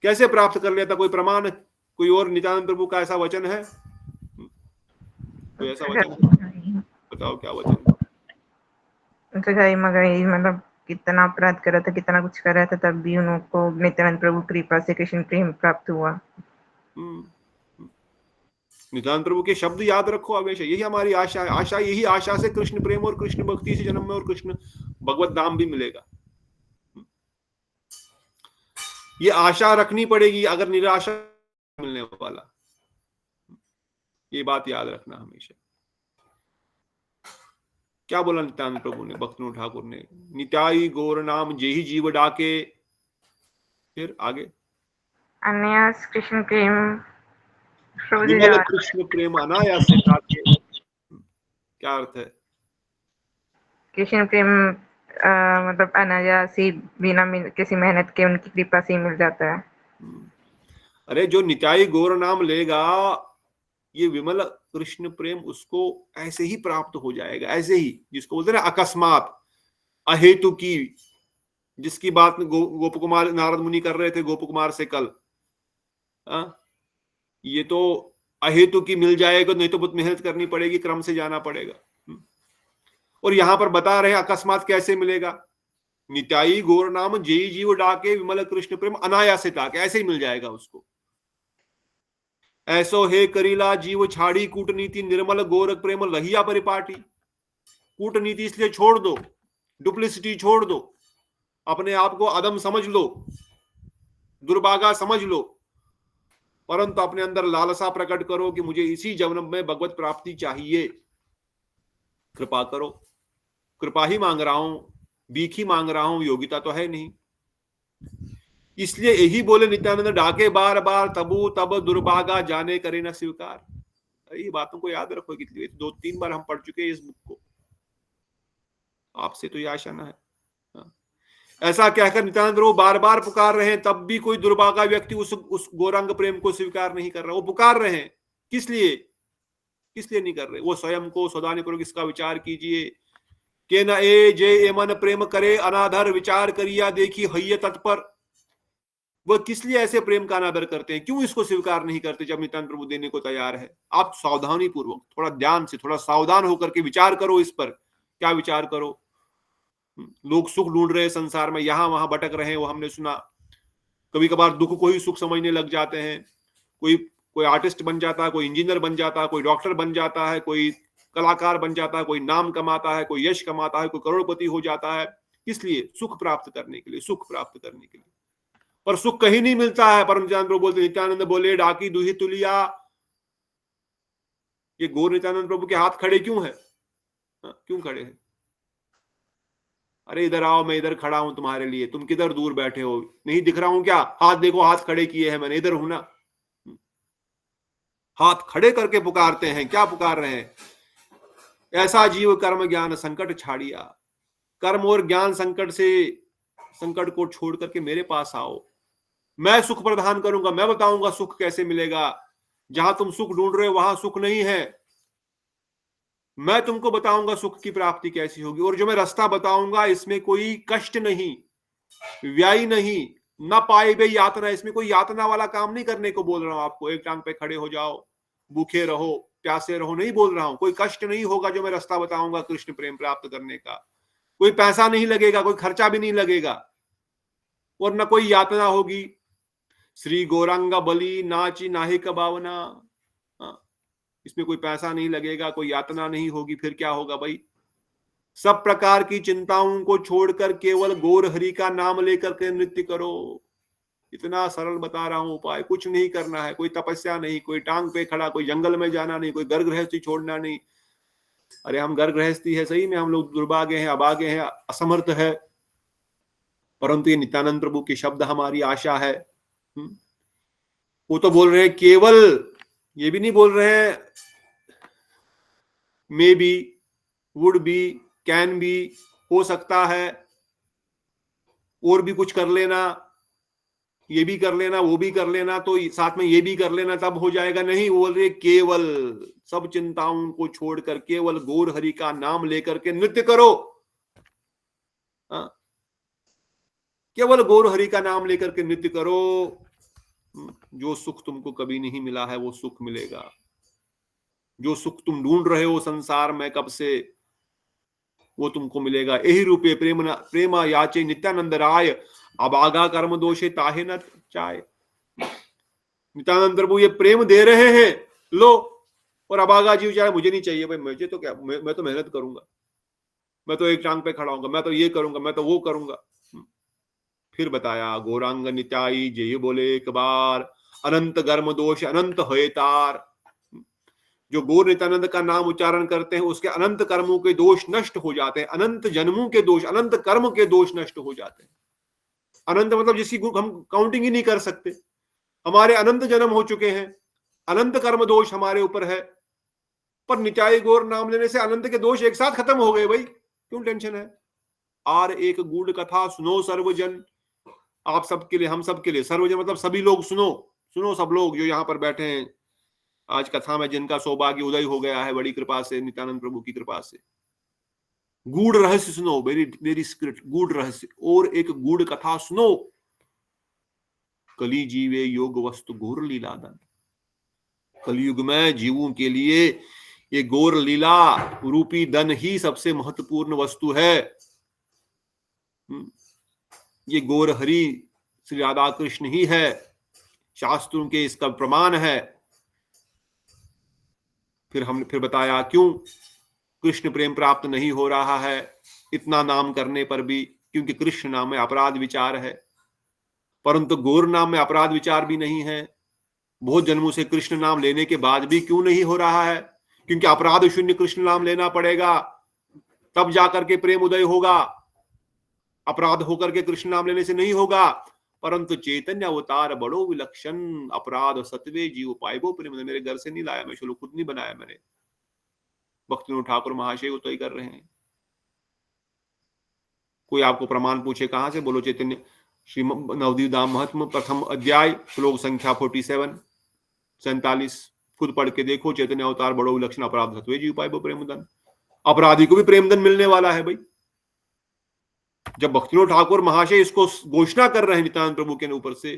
कैसे प्राप्त कर लेता? कोई प्रमाण, कोई और नित्यानंद प्रभु का ऐसा वचन है? कोई ऐसा वचन है? बताओ क्या वचन? मतलब कितना अपराध कर रहा था, कितना कुछ कर रहा था, तब भी उनको नित्यानंद प्रभु कृपा से कृष्ण प्रेम प्राप्त हुआ। नित्यानंद प्रभु के शब्द याद रखो हमेशा, यही हमारी आशा है। आशा, यही आशा से कृष्ण प्रेम और कृष्ण भक्ति से जन्म में और कृष्ण भगवत धाम भी मिलेगा। ये आशा रखनी पड़ेगी, अगर निराशा मिलने वाला। ये बात याद रखना हमेशा। क्या बोला नित्यानंद प्रभु ने, भक्तिविनोद ठाकुर ने? नित्याई गौर नाम जेहि जीव डाके। फिर आगे, अनायास कृष्ण प्रेम, विमल कृष्ण प्रेम अनायास से डाके। क्या अर्थ है? कृष्ण प्रेम मतलब अनायास ही, बिना किसी मेहनत के उनकी कृपा से मिल जाता है। अरे जो नित्याई गौर नाम लेगा, ये विमल कृष्ण प्रेम उसको ऐसे ही प्राप्त हो जाएगा, ऐसे ही, जिसको बोलते हैं ना अकस्मात, अहेतु की, जिसकी बात गोप कुमार नारद मुनि कर रहे थे गोप कुमार से कल। ये तो अहेतु की मिल जाएगा, नहीं तो बहुत मेहनत करनी पड़ेगी, क्रम से जाना पड़ेगा। और यहां पर बता रहे हैं अकस्मात कैसे मिलेगा। नित्याई गौर नाम जेई जीव डाके विमल कृष्ण प्रेम अनायासे ताके, ऐसे ही मिल जाएगा उसको। ऐसो हे करीला जीव छाड़ी कूटनीति निर्मल गोरख प्रेम लहिया परिपाटी। कूटनीति इसलिए छोड़ दो, डुप्लिसिटी छोड़ दो, अपने आप को अदम समझ लो, दुर्भागा समझ लो, परंतु अपने अंदर लालसा प्रकट करो कि मुझे इसी जन्म में भगवत प्राप्ति चाहिए, कृपा करो। कृपा ही मांग रहा हूं, भीख ही मांग रहा हूं, योग्यता तो है नहीं। इसलिए यही बोले नित्यानंद डाके बार बार तबु तब दुर्भागा जाने करे न स्वीकार। ये बातों को याद रखो, कितनी 2-3 बार हम पढ़ चुके हैं इस बुक को, आपसे तो ये आशा ना है। ऐसा कहकर नित्यानंद प्रभु बार बार पुकार रहे हैं, तब भी कोई दुर्भागा व्यक्ति उस गौरांग प्रेम को स्वीकार नहीं कर रहा। वो पुकार रहे हैं, किस लिए नहीं कर रहे? वो स्वयं को सौदानी पूर्वक इसका विचार कीजिए। के न ए जे मन प्रेम करे अनादर विचार करिया देखी हइये तत्पर। वो किस लिए ऐसे प्रेम का अनादर करते हैं, क्यों इसको स्वीकार नहीं करते जब नित्यानंद प्रभु देने को तैयार है? आप सावधानी पूर्वक, थोड़ा ध्यान से, थोड़ा सावधान होकर के विचार करो इस पर। क्या विचार करो? लोग सुख ढूंढ रहे हैं संसार में, यहां वहां भटक रहे हैं, वो हमने सुना। कभी कभार दुख को ही सुख समझने लग जाते हैं। कोई आर्टिस्ट बन जाता है, कोई इंजीनियर बन जाता है, कोई डॉक्टर बन जाता है, कोई कलाकार बन जाता है, कोई नाम कमाता है, कोई यश कमाता है, कोई करोड़पति हो जाता है। किस लिए? सुख प्राप्त करने के लिए, सुख प्राप्त करने के लिए। पर सुख कहीं नहीं मिलता है। परम नित्यानंद प्रभु बोलते, नित्यानंद बोले डाकी दुही तुलिया। ये गौर नित्यानंद प्रभु के हाथ खड़े क्यों है? क्यों खड़े हैं? अरे इधर आओ, मैं इधर खड़ा हूं तुम्हारे लिए, तुम किधर दूर बैठे हो? नहीं दिख रहा हूं क्या? हाथ देखो, हाथ खड़े किए हैं मैंने, इधर हूं ना। हाथ खड़े करके पुकारते हैं। क्या पुकार रहे हैं? ऐसा जीव कर्म ज्ञान संकट छाड़िया। कर्म और ज्ञान संकट को छोड़ करके मेरे पास आओ, मैं सुख प्रदान करूंगा, मैं बताऊंगा सुख कैसे मिलेगा। जहां तुम सुख ढूंढ रहे हो वहां सुख नहीं है। मैं तुमको बताऊंगा सुख की प्राप्ति कैसी होगी, और जो मैं रास्ता बताऊंगा इसमें कोई कष्ट नहीं, व्याय नहीं, ना पाए बे यातना। इसमें कोई यातना वाला काम नहीं करने को बोल रहा हूं आपको। एक टांग पे खड़े हो जाओ, भूखे रहो, प्यासे रहो, नहीं बोल रहा हूं। कोई कष्ट नहीं होगा जो मैं रास्ता बताऊंगा कृष्ण प्रेम प्राप्त करने का। कोई पैसा नहीं लगेगा, कोई खर्चा भी नहीं लगेगा, और न कोई यातना होगी। श्री गौरांगा बलि नाची नाहिक भावना। इसमें कोई पैसा नहीं लगेगा, कोई यातना नहीं होगी। फिर क्या होगा भाई? सब प्रकार की चिंताओं को छोड़कर केवल गौर हरि का नाम लेकर के नृत्य करो। इतना सरल बता रहा हूं उपाय। कुछ नहीं करना है, कोई तपस्या नहीं, कोई टांग पे खड़ा, कोई जंगल में जाना नहीं, कोई घर गृहस्थी छोड़ना नहीं। अरे हम घर गृहस्थी है सही में, हम लोग दुर्भागे हैं, अभागे हैं, असमर्थ है, परंतु ये नित्यानंद प्रभु के शब्द हमारी आशा है। वो तो बोल रहे हैं केवल, ये भी नहीं बोल रहे हैं may be, would be, can be, हो सकता है, और भी कुछ कर लेना, ये भी कर लेना, वो भी कर लेना, तो साथ में ये भी कर लेना, तब हो जाएगा। नहीं, बोल रहे केवल सब चिंताओं को छोड़कर केवल गौर हरि का नाम लेकर के नृत्य करो। केवल गौर हरि का नाम लेकर के नृत्य करो। जो सुख तुमको कभी नहीं मिला है वो सुख मिलेगा। जो सुख तुम ढूंढ रहे हो संसार में कब से, वो तुमको मिलेगा। यही रूपे प्रेमा याचे नित्यानंद राय, अभागा कर्म दोषे ताहे न चाहे। नित्यानंद प्रभु ये प्रेम दे रहे हैं, लो, और अभागा जीव चाहे मुझे नहीं चाहिए भाई, मुझे तो क्या, मैं तो मेहनत करूंगा, मैं तो एक टांग पे खड़ा होऊंगा, मैं तो ये करूंगा, मैं तो वो करूंगा। फिर बताया गौरांग नित्याई जय बोले एक बार, अनंत गर्म दोष अनंत हेतार। जो गौर नित्यानंद का नाम उच्चारण करते हैं उसके अनंत कर्मों के दोष नष्ट हो जाते हैं। अनंत जन्मों के दोष, अनंत कर्म के दोष नष्ट हो जाते हैं। अनंत मतलब जिसकी हम काउंटिंग ही नहीं कर सकते। हमारे अनंत जन्म हो चुके हैं, अनंत कर्म दोष हमारे ऊपर है, पर नित्याई गौर नाम लेने से अनंत के दोष एक साथ खत्म हो गए। भाई क्यों टेंशन है? आर एक गूढ़ कथा सुनो सर्वजन। आप सबके लिए, हम सबके लिए, सर्वजन मतलब सभी लोग सुनो सब लोग जो यहाँ पर बैठे हैं आज कथा में, जिनका सौभाग्य उदय हो गया है बड़ी कृपा से, नित्यानंद प्रभु की कृपा से। गूढ़ रहस्य सुनो, वेरी वेरी सीक्रेट गूढ़ रहस्य। और एक गूढ़ कथा सुनो, कली जीवे योग वस्तु घोर लीलादन। कलयुग में जीवों के लिए ये गौर लीला रूपी धन ही सबसे महत्वपूर्ण वस्तु है। ये गौर हरि श्री राधा कृष्ण ही है, शास्त्रों के इसका प्रमाण है। फिर हमने फिर बताया क्यों कृष्ण प्रेम प्राप्त नहीं हो रहा है इतना नाम करने पर भी, क्योंकि कृष्ण नाम में अपराध विचार है, परंतु गौर नाम में अपराध विचार भी नहीं है। बहुत जन्मों से कृष्ण नाम लेने के बाद भी क्यों नहीं हो रहा है? क्योंकि अपराध शून्य कृष्ण नाम लेना पड़ेगा, तब जाकर के प्रेम उदय होगा। अपराध होकर के कृष्ण नाम लेने से नहीं होगा। परंतु चैतन्य अवतार बड़ो विलक्षण, अपराध सत्वे जीव पाइबो प्रेम। मेरे घर से नहीं लाया मैं, श्लोक खुद नहीं बनाया मैंने, भक्तिविनोद ठाकुर महाशय वो तो ही कर रहे हैं। कोई आपको प्रमाण पूछे कहां से, बोलो चैतन्य श्री नवदीप धाम महात्म प्रथम अध्याय श्लोक संख्या 47 खुद पढ़ के देखो। चैतन्य अवतार बड़ो विलक्षण, अपराध सत्वे जीव पाइबो प्रेमधन। अपराधी को भी प्रेमधन मिलने वाला है भाई। जब भक्तिविनोद ठाकुर महाशय इसको घोषणा कर रहे हैं नित्यानंद प्रभु के ऊपर से,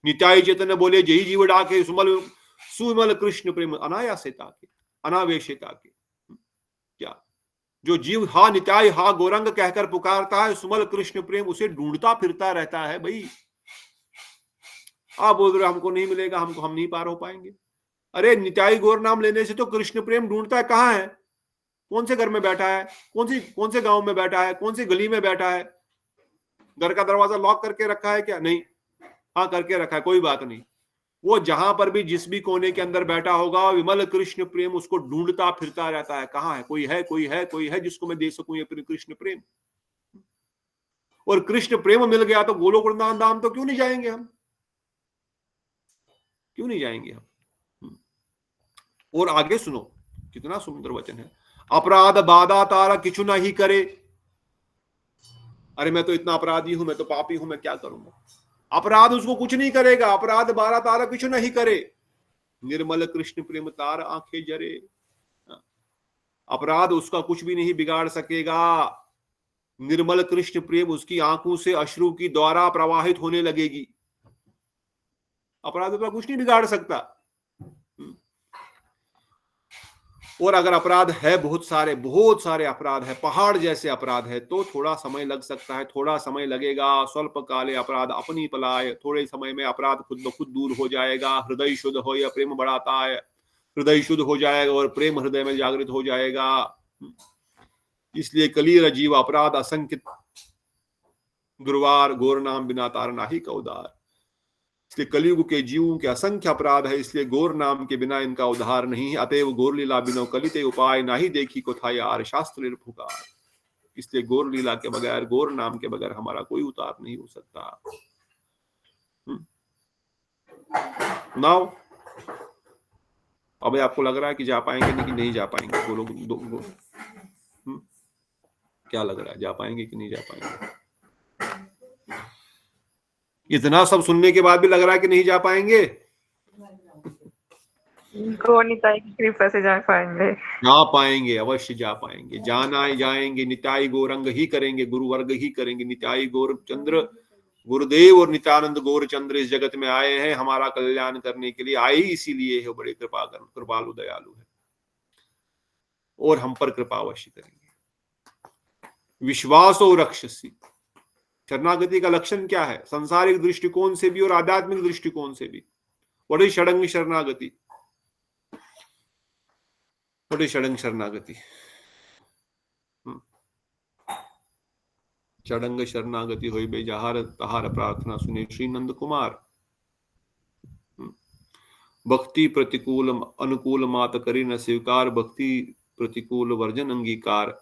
नित्याय चैतन्य बोले जय जीव डाके सुमल सुमल कृष्ण प्रेम अनायासेता के अनावेशता के। क्या जो जीव हा नित्याय हा गौरंग कहकर पुकारता है, सुमल कृष्ण प्रेम उसे ढूंढता फिरता रहता है भाई। आप बोल रहे हमको नहीं मिलेगा, हम नहीं पार हो पाएंगे। अरे नित्याय गौर नाम लेने से तो कृष्ण प्रेम ढूंढता है। कहाँ है? कौन से घर में बैठा है? कौन से गांव में बैठा है? कौन सी गली में बैठा है? घर का दरवाजा लॉक करके रखा है क्या? नहीं। हाँ करके रखा है, कोई बात नहीं। वो जहां पर भी जिस भी कोने के अंदर बैठा होगा, विमल कृष्ण प्रेम उसको ढूंढता फिरता रहता है। कहाँ है? कोई है, कोई है, कोई है जिसको मैं दे सकूं ये कृष्ण प्रेम। और कृष्ण प्रेम मिल गया तो गोलोक वृंदावन धाम तो क्यों नहीं जाएंगे हम? क्यों नहीं जाएंगे हम? और आगे सुनो, कितना सुंदर वचन है। अपराध बाधा तारा किछु ना ही करे। अरे मैं तो इतना अपराधी हूं, मैं तो पापी हूं, मैं क्या करूंगा? अपराध उसको कुछ नहीं करेगा। अपराध बारा तारा कुछ नहीं करे, निर्मल कृष्ण प्रेम तार आंखें जरे। अपराध उसका कुछ भी नहीं बिगाड़ सकेगा। निर्मल कृष्ण प्रेम उसकी आंखों से अश्रु की द्वारा प्रवाहित होने लगेगी। अपराध उसका कुछ नहीं बिगाड़ सकता। और अगर अपराध है, बहुत सारे अपराध है, पहाड़ जैसे अपराध है, तो थोड़ा समय लग सकता है, थोड़ा समय लगेगा। स्वल्प काले अपराध अपनी पलाय, थोड़े समय में अपराध खुद ब खुद दूर हो जाएगा। हृदय शुद्ध हो या प्रेम बढ़ाता है, हृदय शुद्ध हो जाएगा और प्रेम हृदय में जागृत हो जाएगा। इसलिए कलीर जीव अपराध असंख्य दुर्वार, गौर नाम बिना तार नाही का उदार। इसलिए कलयुग के जीवों के असंख्य अपराध है, इसलिए गौर नाम के बिना इनका उद्धार नहीं है। अतएव गौर लीला बिना कलिते उपाय नाही देखी को था यार शास्त्र पुकार। इसलिए गौर लीला के बगैर, गौर नाम के बगैर हमारा कोई उतार नहीं हो सकता। नाउ अब आपको लग रहा है कि जा पाएंगे कि नहीं जा पाएंगे? बोलो क्या लग रहा है, जा पाएंगे कि नहीं जा पाएंगे? इतना सब सुनने के बाद भी लग रहा है कि नहीं जा पाएंगे? निताई की कृपा से जा पाएंगे। जा पाएंगे, अवश्य जा पाएंगे। जाना ही जाएंगे, निताई गौरंग ही करेंगे, गुरु वर्ग ही करेंगे। निताई गौर चंद्र गुरुदेव और नित्यानंद गौर चंद्र इस जगत में आए हैं हमारा कल्याण करने के लिए। आए इसीलिए है, बड़े कृपालु दयालु है और हम पर कृपा अवश्य करेंगे। विश्वासो रक्षसी, शरणागति का लक्षण क्या है? संसारिक दृष्टिकोण से भी और आध्यात्मिक दृष्टिकोण से भी। बड़ी षडंग शरणागति, बड़ी षडंग शरणागति। षडंग शरणागति होई बे जहार तहार प्रार्थना सुने श्री नंद कुमार। भक्ति प्रतिकूल अनुकूल मात करी न स्वीकार, भक्ति प्रतिकूल वर्जन अंगीकार।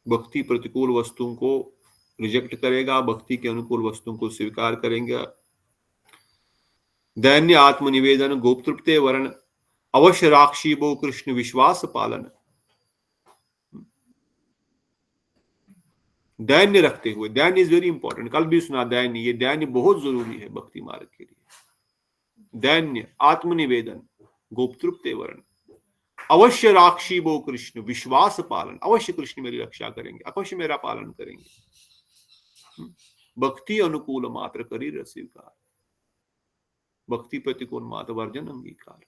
भक्ति प्रतिकूल वस्तुओं को रिजेक्ट करेगा, भक्ति के अनुकूल वस्तुओं को स्वीकार करेंगे। दैन्य आत्मनिवेदन गोपतृप्ते वरण, अवश्य राक्षी बो कृष्ण विश्वास पालन। दैन्य रखते हुए, दैन्य इज वेरी इंपॉर्टेंट, कल भी सुना दैन्य, ये दैन्य बहुत जरूरी है भक्ति मार्ग के लिए। दैन्य, आत्मनिवेदन, गोपतृप्ते वरण, अवश्य राक्षी बो कृष्ण विश्वास पालन। अवश्य कृष्ण मेरी रक्षा करेंगे, अवश्य मेरा पालन करेंगे। भक्ति अनुकूल मात्र करी स्वीकार, भक्ति प्रतिकूल मात्र वर्जन अंगीकार।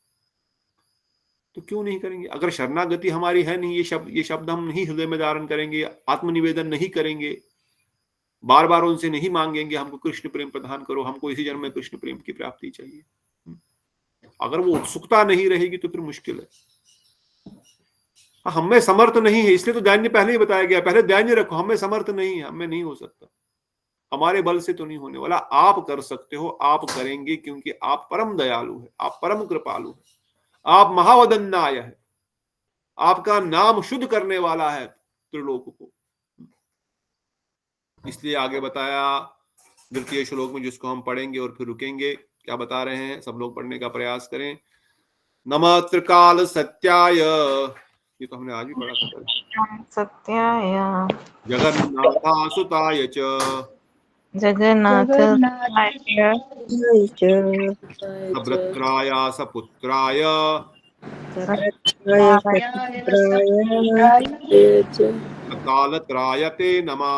तो क्यों नहीं करेंगे? अगर शरणागति हमारी है नहीं, ये शब्द हम नहीं हृदय में धारण करेंगे, आत्मनिवेदन नहीं करेंगे, बार बार उनसे नहीं मांगेंगे हमको कृष्ण प्रेम प्रदान करो, हमको इसी जन्म में कृष्ण प्रेम की प्राप्ति चाहिए, अगर वो उत्सुकता नहीं रहेगी तो फिर मुश्किल है। हम में समर्थ नहीं है, इसलिए तो दैन्य पहले ही बताया गया, पहले दैन्य रखो, हमें समर्थ नहीं है, हमें नहीं हो सकता, हमारे बल से तो नहीं होने वाला। आप कर सकते हो, आप करेंगे, क्योंकि आप परम दयालु है, आप परम कृपालु है, आप महावदन्नाय है, आपका नाम शुद्ध करने वाला है त्रिलोक को। इसलिए आगे बताया द्वितीय श्लोक में, जिसको हम पढ़ेंगे और फिर रुकेंगे। क्या बता रहे हैं? सब लोग पढ़ने का प्रयास करें। नमः त्रिकाल सत्याय, ये तो हमने आज भी पढ़ा था, सत्याय जगन्नाथासुताय च जगन्नाथाय सभ्रत्राय सपुत्राय कालत्राय ते नमः।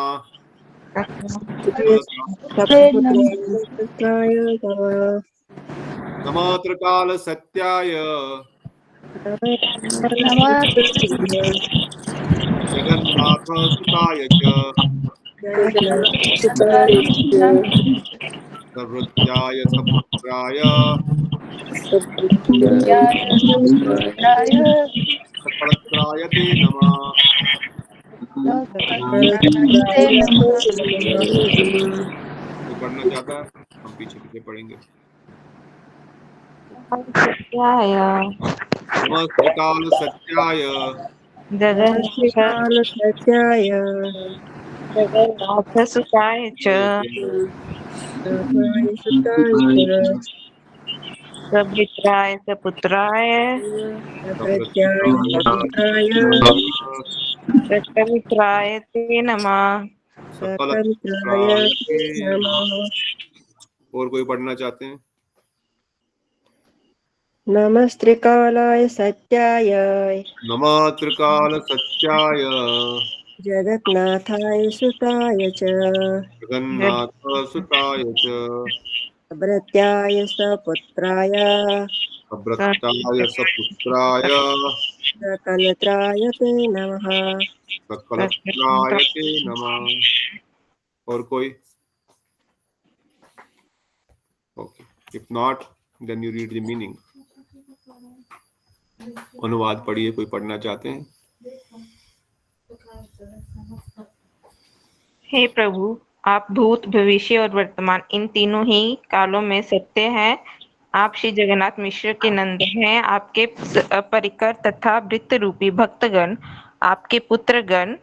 नमः त्रिकाल सत्याय जगन्नाथसुताय च सर्वज्ञाय सपुत्राय सकलत्राय ते नमः। कोई पढ़ना चाहता है? हम पीछे पीछे पढ़ेंगे। सत्याय नमः त्रिकाल सत्याय सत्याय जगन्नाथसुताय च सवित्राय सपुत्राय सकलत्राय ते नमः। सकलत्राय ते नमः। और कोई पढ़ना चाहते हैं? नमस्त्रिकालाय सत्याय नमः त्रिकाल सत्याय जगन्नाथाय सुताय च जगन्नाथसुताय च भृत्याय सपुत्राय सभ्रताय सपुत्राय सकलत्राय ते नमः। सकलत्राय ते नमः। और कोई? Okay, if not then you read the meaning. अनुवाद पढ़िए, कोई पढ़ना चाहते हैं? हे प्रभु, आप भूत, भविष्य और वर्तमान इन तीनों ही कालों में सत्य हैं। आप श्री जगन्नाथ मिश्र के नंदन हैं। आपके परिकर तथा वृत्त रूपी भक्तगण, आपके पुत्रगण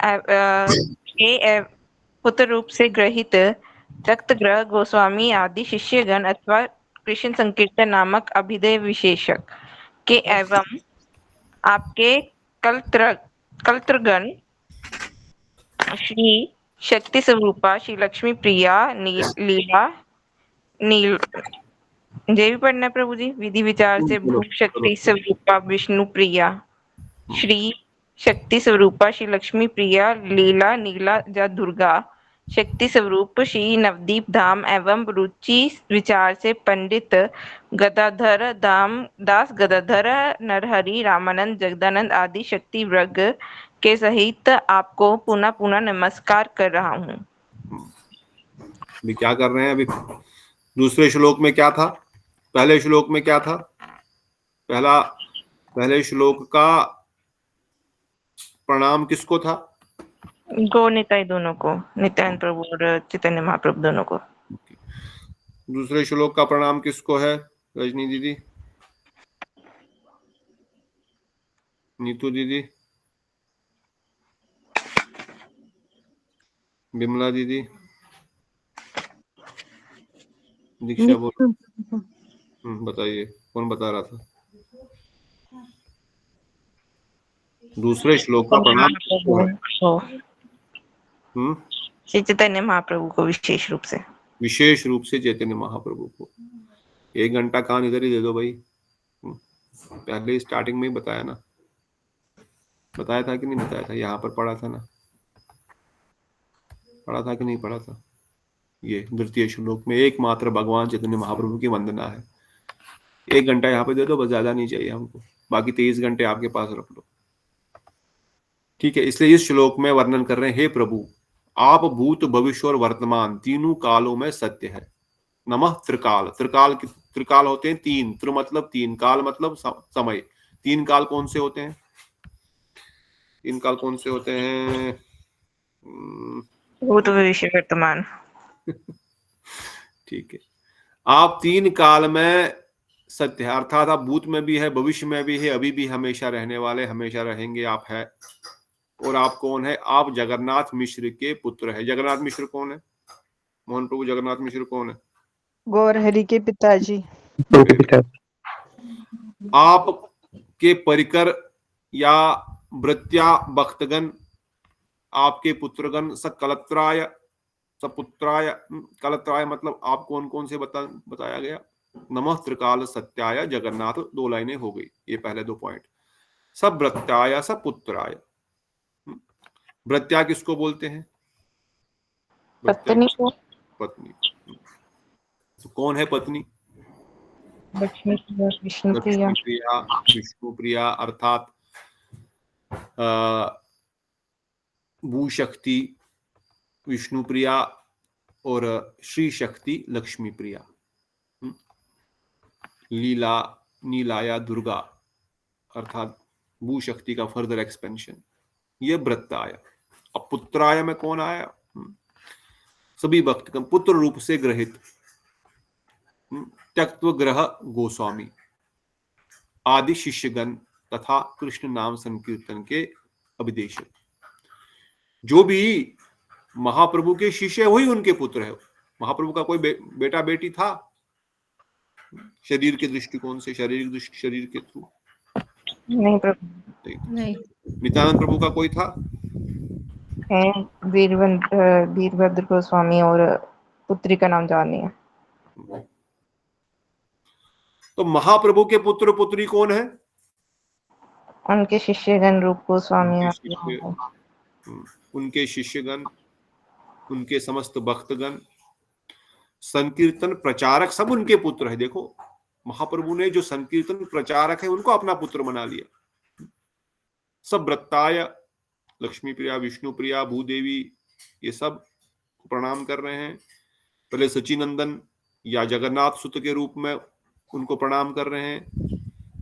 के पुत्र रूप से ग्रहित तख्तग्रह गोस्वामी आदि शिष्यगण अथवा कृष्ण संकीर्तन नामक अभिधेय विशेषक के एवं आपके कलत्रगण श्री शक्ति स्वरूपा श्री लक्ष्मी प्रिया लीला नील जय भी पढ़ना है प्रभु जी। विधि विचार से भूप शक्ति स्वरूपा विष्णु प्रिया श्री शक्ति स्वरूपा श्री लक्ष्मी प्रिया लीला नीला जा दुर्गा शक्ति स्वरूप श्री नवदीप धाम एवं रुचि विचार से पंडित गदाधर दास गदाधर नरहरि रामानंद जगदानंद आदि शक्ति वर्ग के सहित आपको पुनः पुनः नमस्कार कर रहा हूँ। अभी क्या कर रहे हैं? अभी दूसरे श्लोक में क्या था? पहले श्लोक में क्या था? पहले श्लोक का प्रणाम किसको था? गो निताई दोनों को, नित्यानंद प्रभु और चैतन्य महाप्रभु दोनों को। दूसरे श्लोक का प्रणाम किसको है? रजनी दीदी, नीतू दीदी, बिमला दीदी, दीक्षा बोलो। बताइए, कौन बता रहा था? दूसरे श्लोक का प्रणाम किसको है? श्री चैतन्य महाप्रभु को विशेष रूप से चैतन्य महाप्रभु को। 1 घंटा कान इधर ही दे दो भाई। पहले स्टार्टिंग में ही बताया ना, बताया था कि नहीं बताया था? यहाँ पर पढ़ा था ना, पढ़ा था कि नहीं पढ़ा था? ये द्वितीय श्लोक में एकमात्र भगवान चैतन्य महाप्रभु की वंदना है। 1 घंटा यहाँ पे दे दो बस, ज्यादा नहीं चाहिए हमको, बाकी 23 घंटे आपके पास रख लो। ठीक है, इसलिए इस श्लोक में वर्णन कर रहे हैं, हे प्रभु आप भूत भविष्य और वर्तमान तीनों कालों में सत्य है। नमः त्रिकाल, त्रिकाल होते हैं 3, त्रि मतलब 3, काल मतलब समय। 3 काल कौन से होते हैं? 3 काल कौन से होते हैं? भूत भविष्य वर्तमान। ठीक है, आप 3 काल में सत्य है, अर्थात आप भूत में भी है, भविष्य में भी है, अभी भी हमेशा रहने वाले, हमेशा रहेंगे आप है। और आप कौन है? आप जगन्नाथ मिश्र के पुत्र है। जगन्नाथ मिश्र कौन है? मोहन प्रभु, जगन्नाथ मिश्र कौन है? गौरहरि के पिताजी। आप के परिकर या भृत्या भक्तगण, आपके पुत्रगण सकलत्राय सपुत्राय, कलत्राय मतलब आप कौन कौन से बताया गया। नमः त्रिकाल सत्याय जगन्नाथ, 2 लाइनें हो गई, ये पहले 2 पॉइंट। सब भृत्याय सपुत्राय, भृत्या किसको बोलते हैं? पत्नी को। पत्नी। तो कौन है पत्नी? लक्ष्मी प्रिया, विष्णु प्रिया। लक्ष्मी प्रिया, विष्णु प्रिया, अर्थात भूशक्ति विष्णु प्रिया और श्री शक्ति लक्ष्मी प्रिया। लीला नीलाया दुर्गा, अर्थात भूशक्ति का फर्दर एक्सपेंशन, ये व्रत आया। अब पुत्राय में कौन आया? सभी भक्त पुत्र रूप से ग्रहित त्यक्त्व ग्रह गोस्वामी आदि शिष्यगण तथा कृष्ण नाम संकीर्तन के अभिदेशक। जो भी महाप्रभु के शिष्य है वही उनके पुत्र है। महाप्रभु का कोई बेटा बेटी था शरीर के दृष्टिकोण से, शरीर के थ्रू? नहीं प्रभु, नहीं। नित्यानंद प्रभु का कोई था? है वीरभद्र गोस्वामी और पुत्री का नाम जानी है। तो महाप्रभु के पुत्र पुत्री कौन है? उनके शिष्यगण रूप गोस्वामी, उनके शिष्यगण, उनके समस्त भक्तगण, संकीर्तन प्रचारक, सब उनके पुत्र है। देखो महाप्रभु ने जो संकीर्तन प्रचारक है उनको अपना पुत्र बना लिया। सब व्रताय, लक्ष्मी प्रिया, विष्णु प्रिया, भूदेवी, ये सब प्रणाम कर रहे हैं। पहले सचिनंदन या जगन्नाथ सुत के रूप में उनको प्रणाम कर रहे हैं,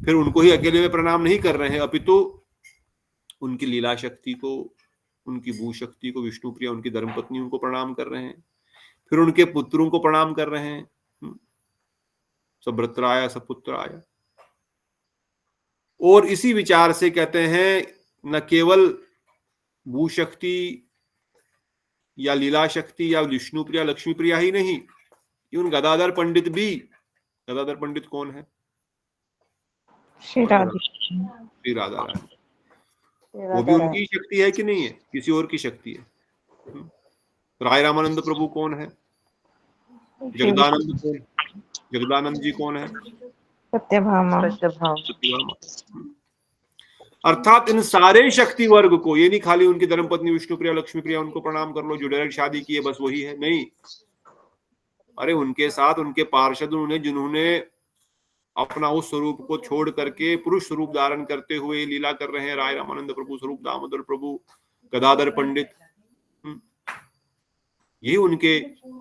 फिर उनको ही अकेले में प्रणाम नहीं कर रहे हैं, अपितु उनकी लीला शक्ति को, उनकी भू शक्ति को, विष्णु प्रिया उनकी धर्मपत्नी उनको प्रणाम कर रहे हैं, फिर उनके पुत्रों को प्रणाम कर रहे हैं। सभ्रत्राय सपुत्राय। और इसी विचार से कहते हैं न केवल भू शक्ति या लीला शक्ति या विष्णु प्रिया लक्ष्मी प्रिया ही नहीं, इवन गदाधर पंडित भी। गदाधर पंडित कौन है? श्री राधा रानी। वो भी उनकी शक्ति है कि नहीं है? किसी और की शक्ति है। राय रामानंद प्रभु कौन है? जगदानंद कौन? जगदानंद जी कौन है? सत्यभामा। अर्थात इन सारे शक्ति वर्ग को, ये नहीं खाली उनकी धर्मपत्नी विष्णु प्रिया लक्ष्मी प्रिया उनको प्रणाम कर लो, जो डायरेक्ट शादी की है बस वही है, नहीं। अरे उनके साथ उनके पार्षद उन्हें, जिन्होंने अपना उस स्वरूप को छोड़ करके पुरुष स्वरूप धारण करते हुए लीला कर रहे हैं, राय रामानंद प्रभु, स्वरूप दामोदर प्रभु, गदाधर पंडित, ये उनके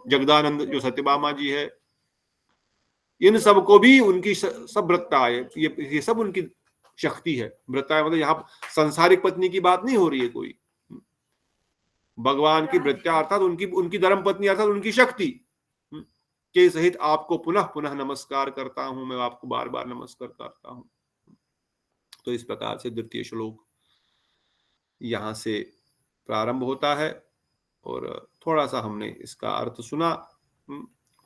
जगदानंद जो सत्यभामा जी है, इन सबको भी उनकी सब व्रता है, ये सब उनकी शक्ति है। व्रता मतलब यहाँ संसारिक पत्नी की बात नहीं हो रही है कोई, भगवान की व्रत्या अर्थात उनकी धर्म पत्नी अर्थात उनकी शक्ति के सहित आपको पुनः पुनः नमस्कार करता हूं, मैं आपको बार बार नमस्कार करता हूं। तो इस प्रकार से द्वितीय श्लोक यहां से प्रारंभ होता है और थोड़ा सा हमने इसका अर्थ सुना।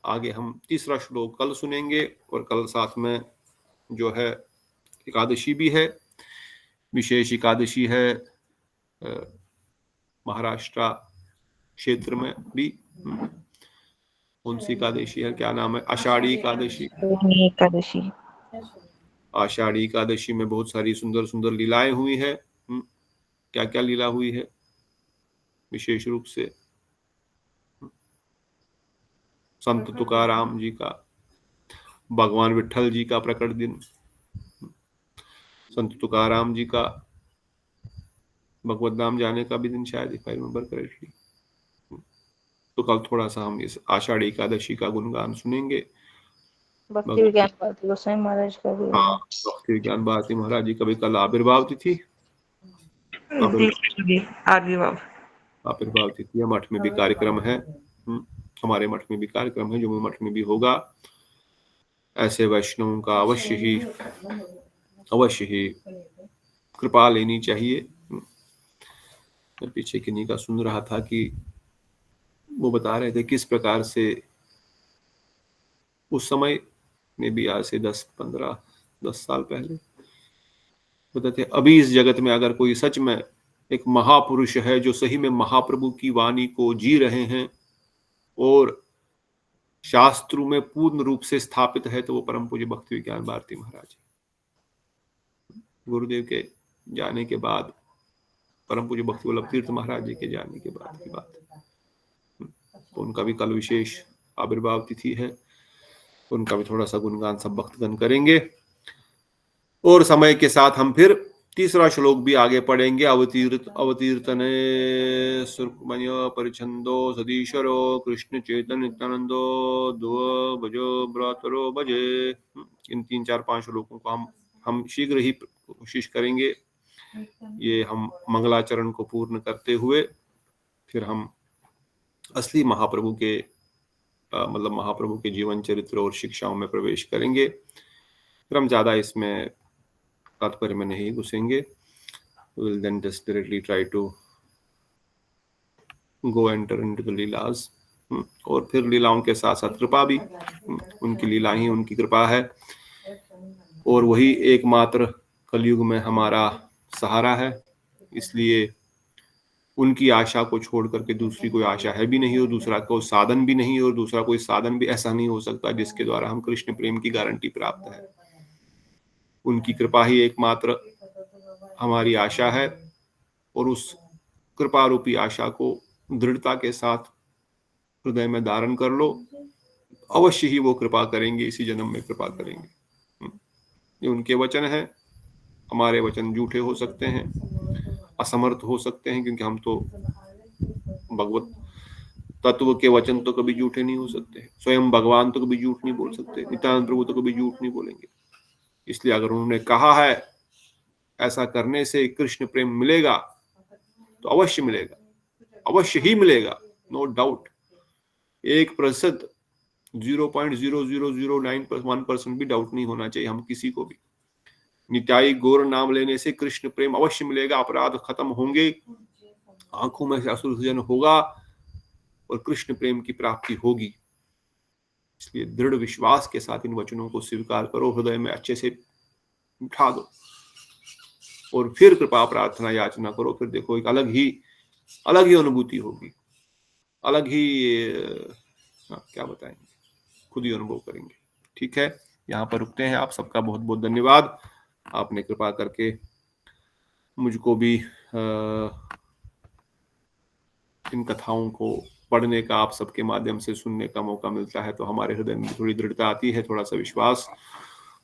आगे हम तीसरा श्लोक कल सुनेंगे और कल साथ में जो है एकादशी भी है, विशेष एकादशी है महाराष्ट्र क्षेत्र में भी। कौन सी एकादशी है, क्या नाम है? आषाढ़ी एकादशी। आषाढ़ी एकादशी में बहुत सारी सुंदर सुंदर लीलाएं हुई है। क्या क्या लीला हुई है? विशेष रूप से संत तुकाराम जी का भगवान विठल जी का प्रकट दिन, संत तुकाराम जी का भगवत धाम जाने का भी दिन शायद, इफ आई रिमेम्बर करेक्टली। तो कल थोड़ा सा हम इस आषाढ़ एकादशी का गुणगान सुनेंगे। भक्ति विज्ञान भारती गोसाई महाराज का भी हाँ, भक्ति विज्ञान भारती महाराज जी का भी कल आविर्भाव तिथि, आविर्भाव तिथि। मठ में भी कार्यक्रम है, हमारे मठ में भी कार्यक्रम है, जो मठ में भी होगा। ऐसे वैष्णवों का अवश्य ही कृपा लेनी चाहिए। मैं पीछे किन्हीं का सुन रहा था कि वो बता रहे थे किस प्रकार से उस समय में भी, आज से 10 साल पहले बताते, अभी इस जगत में अगर कोई सच में एक महापुरुष है जो सही में महाप्रभु की वाणी को जी रहे हैं और शास्त्रों में पूर्ण रूप से स्थापित है, तो वो परम पूज्य भक्ति विज्ञान भारती महाराज। गुरुदेव के जाने के बाद, परम पूज्य भक्ति वल्लभ तीर्थ महाराज जी के जाने के बाद की बात, तो उनका भी कल विशेष आविर्भाव तिथि है। उनका भी थोड़ा सा गुणगान सब भक्तगण करेंगे, और समय के साथ हम फिर तीसरा श्लोक भी आगे पढ़ेंगे। अवतीर्तने सुरमय परिछंदो सदीश्वरो कृष्ण चैतन्य नित्यानंदो दुओ भजो भ्रातरो भजे। इन 3, 4, 5 श्लोकों को हम शीघ्र ही कोशिश करेंगे। ये हम मंगलाचरण को पूर्ण करते हुए फिर हम असली महाप्रभु के मतलब महाप्रभु के जीवन चरित्र और शिक्षाओं में प्रवेश करेंगे। फिर हम ज्यादा इसमें तात्पर्य में नहीं घुसेंगे। We'll then just directly try to go enter into the leelas. और फिर लीलाओं के साथ साथ कृपा भी, उनकी लीला ही उनकी कृपा है, और वही एकमात्र कलयुग में हमारा सहारा है। इसलिए उनकी आशा को छोड़ करके दूसरी कोई आशा है भी नहीं, और दूसरा कोई साधन भी नहीं, और दूसरा कोई साधन भी ऐसा नहीं हो सकता जिसके द्वारा हम कृष्ण प्रेम की गारंटी प्राप्त है। उनकी कृपा ही एकमात्र हमारी आशा है, और उस कृपा रूपी आशा को दृढ़ता के साथ हृदय में धारण कर लो। अवश्य ही वो कृपा करेंगे, इसी जन्म में कृपा करेंगे। ये उनके वचन है। हमारे वचन झूठे हो सकते हैं, असमर्थ हो सकते हैं, क्योंकि हम तो भगवत तत्व के वचन तो कभी झूठे नहीं हो सकते। स्वयं भगवान तो कभी झूठ नहीं बोल सकते, नित्यानंद प्रभु तो कभी झूठ नहीं बोलेंगे। इसलिए अगर उन्होंने कहा है ऐसा करने से कृष्ण प्रेम मिलेगा, तो अवश्य मिलेगा, अवश्य ही मिलेगा, नो डाउट। 1% 0.0009% भी डाउट नहीं होना चाहिए हम किसी को भी। नित्याई गौर नाम लेने से कृष्ण प्रेम अवश्य मिलेगा, अपराध खत्म होंगे, आंखों में से असुर विसर्जन होगा, और कृष्ण प्रेम की प्राप्ति होगी। इसलिए दृढ़ विश्वास के साथ इन वचनों को स्वीकार करो, हृदय में अच्छे से उठा दो, और फिर कृपा प्रार्थना याचना करो। फिर देखो एक अलग ही अनुभूति होगी, अलग ही क्या बताएंगे, खुद ही अनुभव करेंगे। ठीक है, यहाँ पर रुकते हैं। आप सबका बहुत बहुत धन्यवाद। आपने कृपा करके मुझको भी इन कथाओं को पढ़ने का, आप सबके माध्यम से सुनने का मौका मिलता है, तो हमारे हृदय में थोड़ी दृढ़ता आती है, थोड़ा सा विश्वास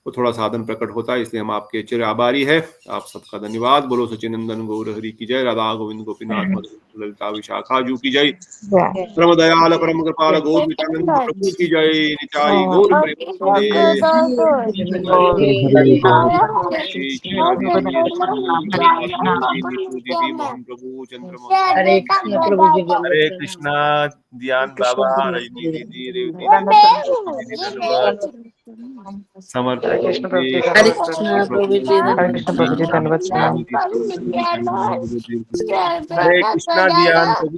और थोड़ा साधन प्रकट होता है। इसलिए हम आपके चिर आभारी है। आप सबका धन्यवाद। बोलो सचिनंदन गौर हरि की जय, राधा गोविंद गोपीनाथ ललिता विशाखा जू की जय, परम दयाल परम कृपाल गौर नित्यानंद प्रभु की जय, निताई गौर मोहन प्रभु चंद्रमा। हरे कृष्ण प्रभु जी हरे कृष्णा ध्यान बाबा, रजनी दीदी, रेवती समर्थ हरे कृष्ण प्रभु जी, हरे कृष्ण प्रभु जी हरे कृष्ण प्रभु जी, धन्यवाद प्रणाम। हरे कृष्णा ध्यान प्रभु।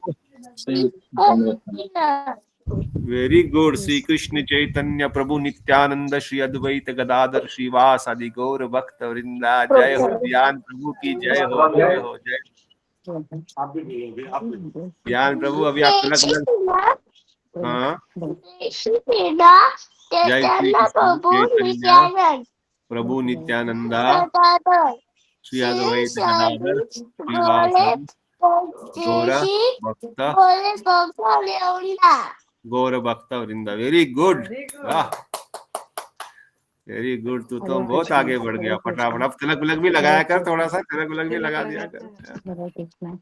Very good. श्री कृष्ण चैतन्य प्रभु नित्यानंद श्री अद्वैत गदाधर श्रीवास आदि गौर भक्त वृंदा। जय हो ध्यान प्रभु की जय हो, जय हो, जय ध्यान प्रभु। अभी आप अलग हाँ, जय श्री कृष्ण चैतन्य प्रभु नित्यानंदा श्री अद्वैत गदाधर श्रीवास गौर भक्त वृंदा। वेरी गुड, वाह। वेरी गुड, तू तो हरे बहुत कृष्णा आगे बढ़ हरे गया। फटाफट कृष्णा अब तिलक विलक भी हरे लगाया कर, थोड़ा कृष्णा सा तिलक विलक भी लगा दिया कर। हरे कृष्णा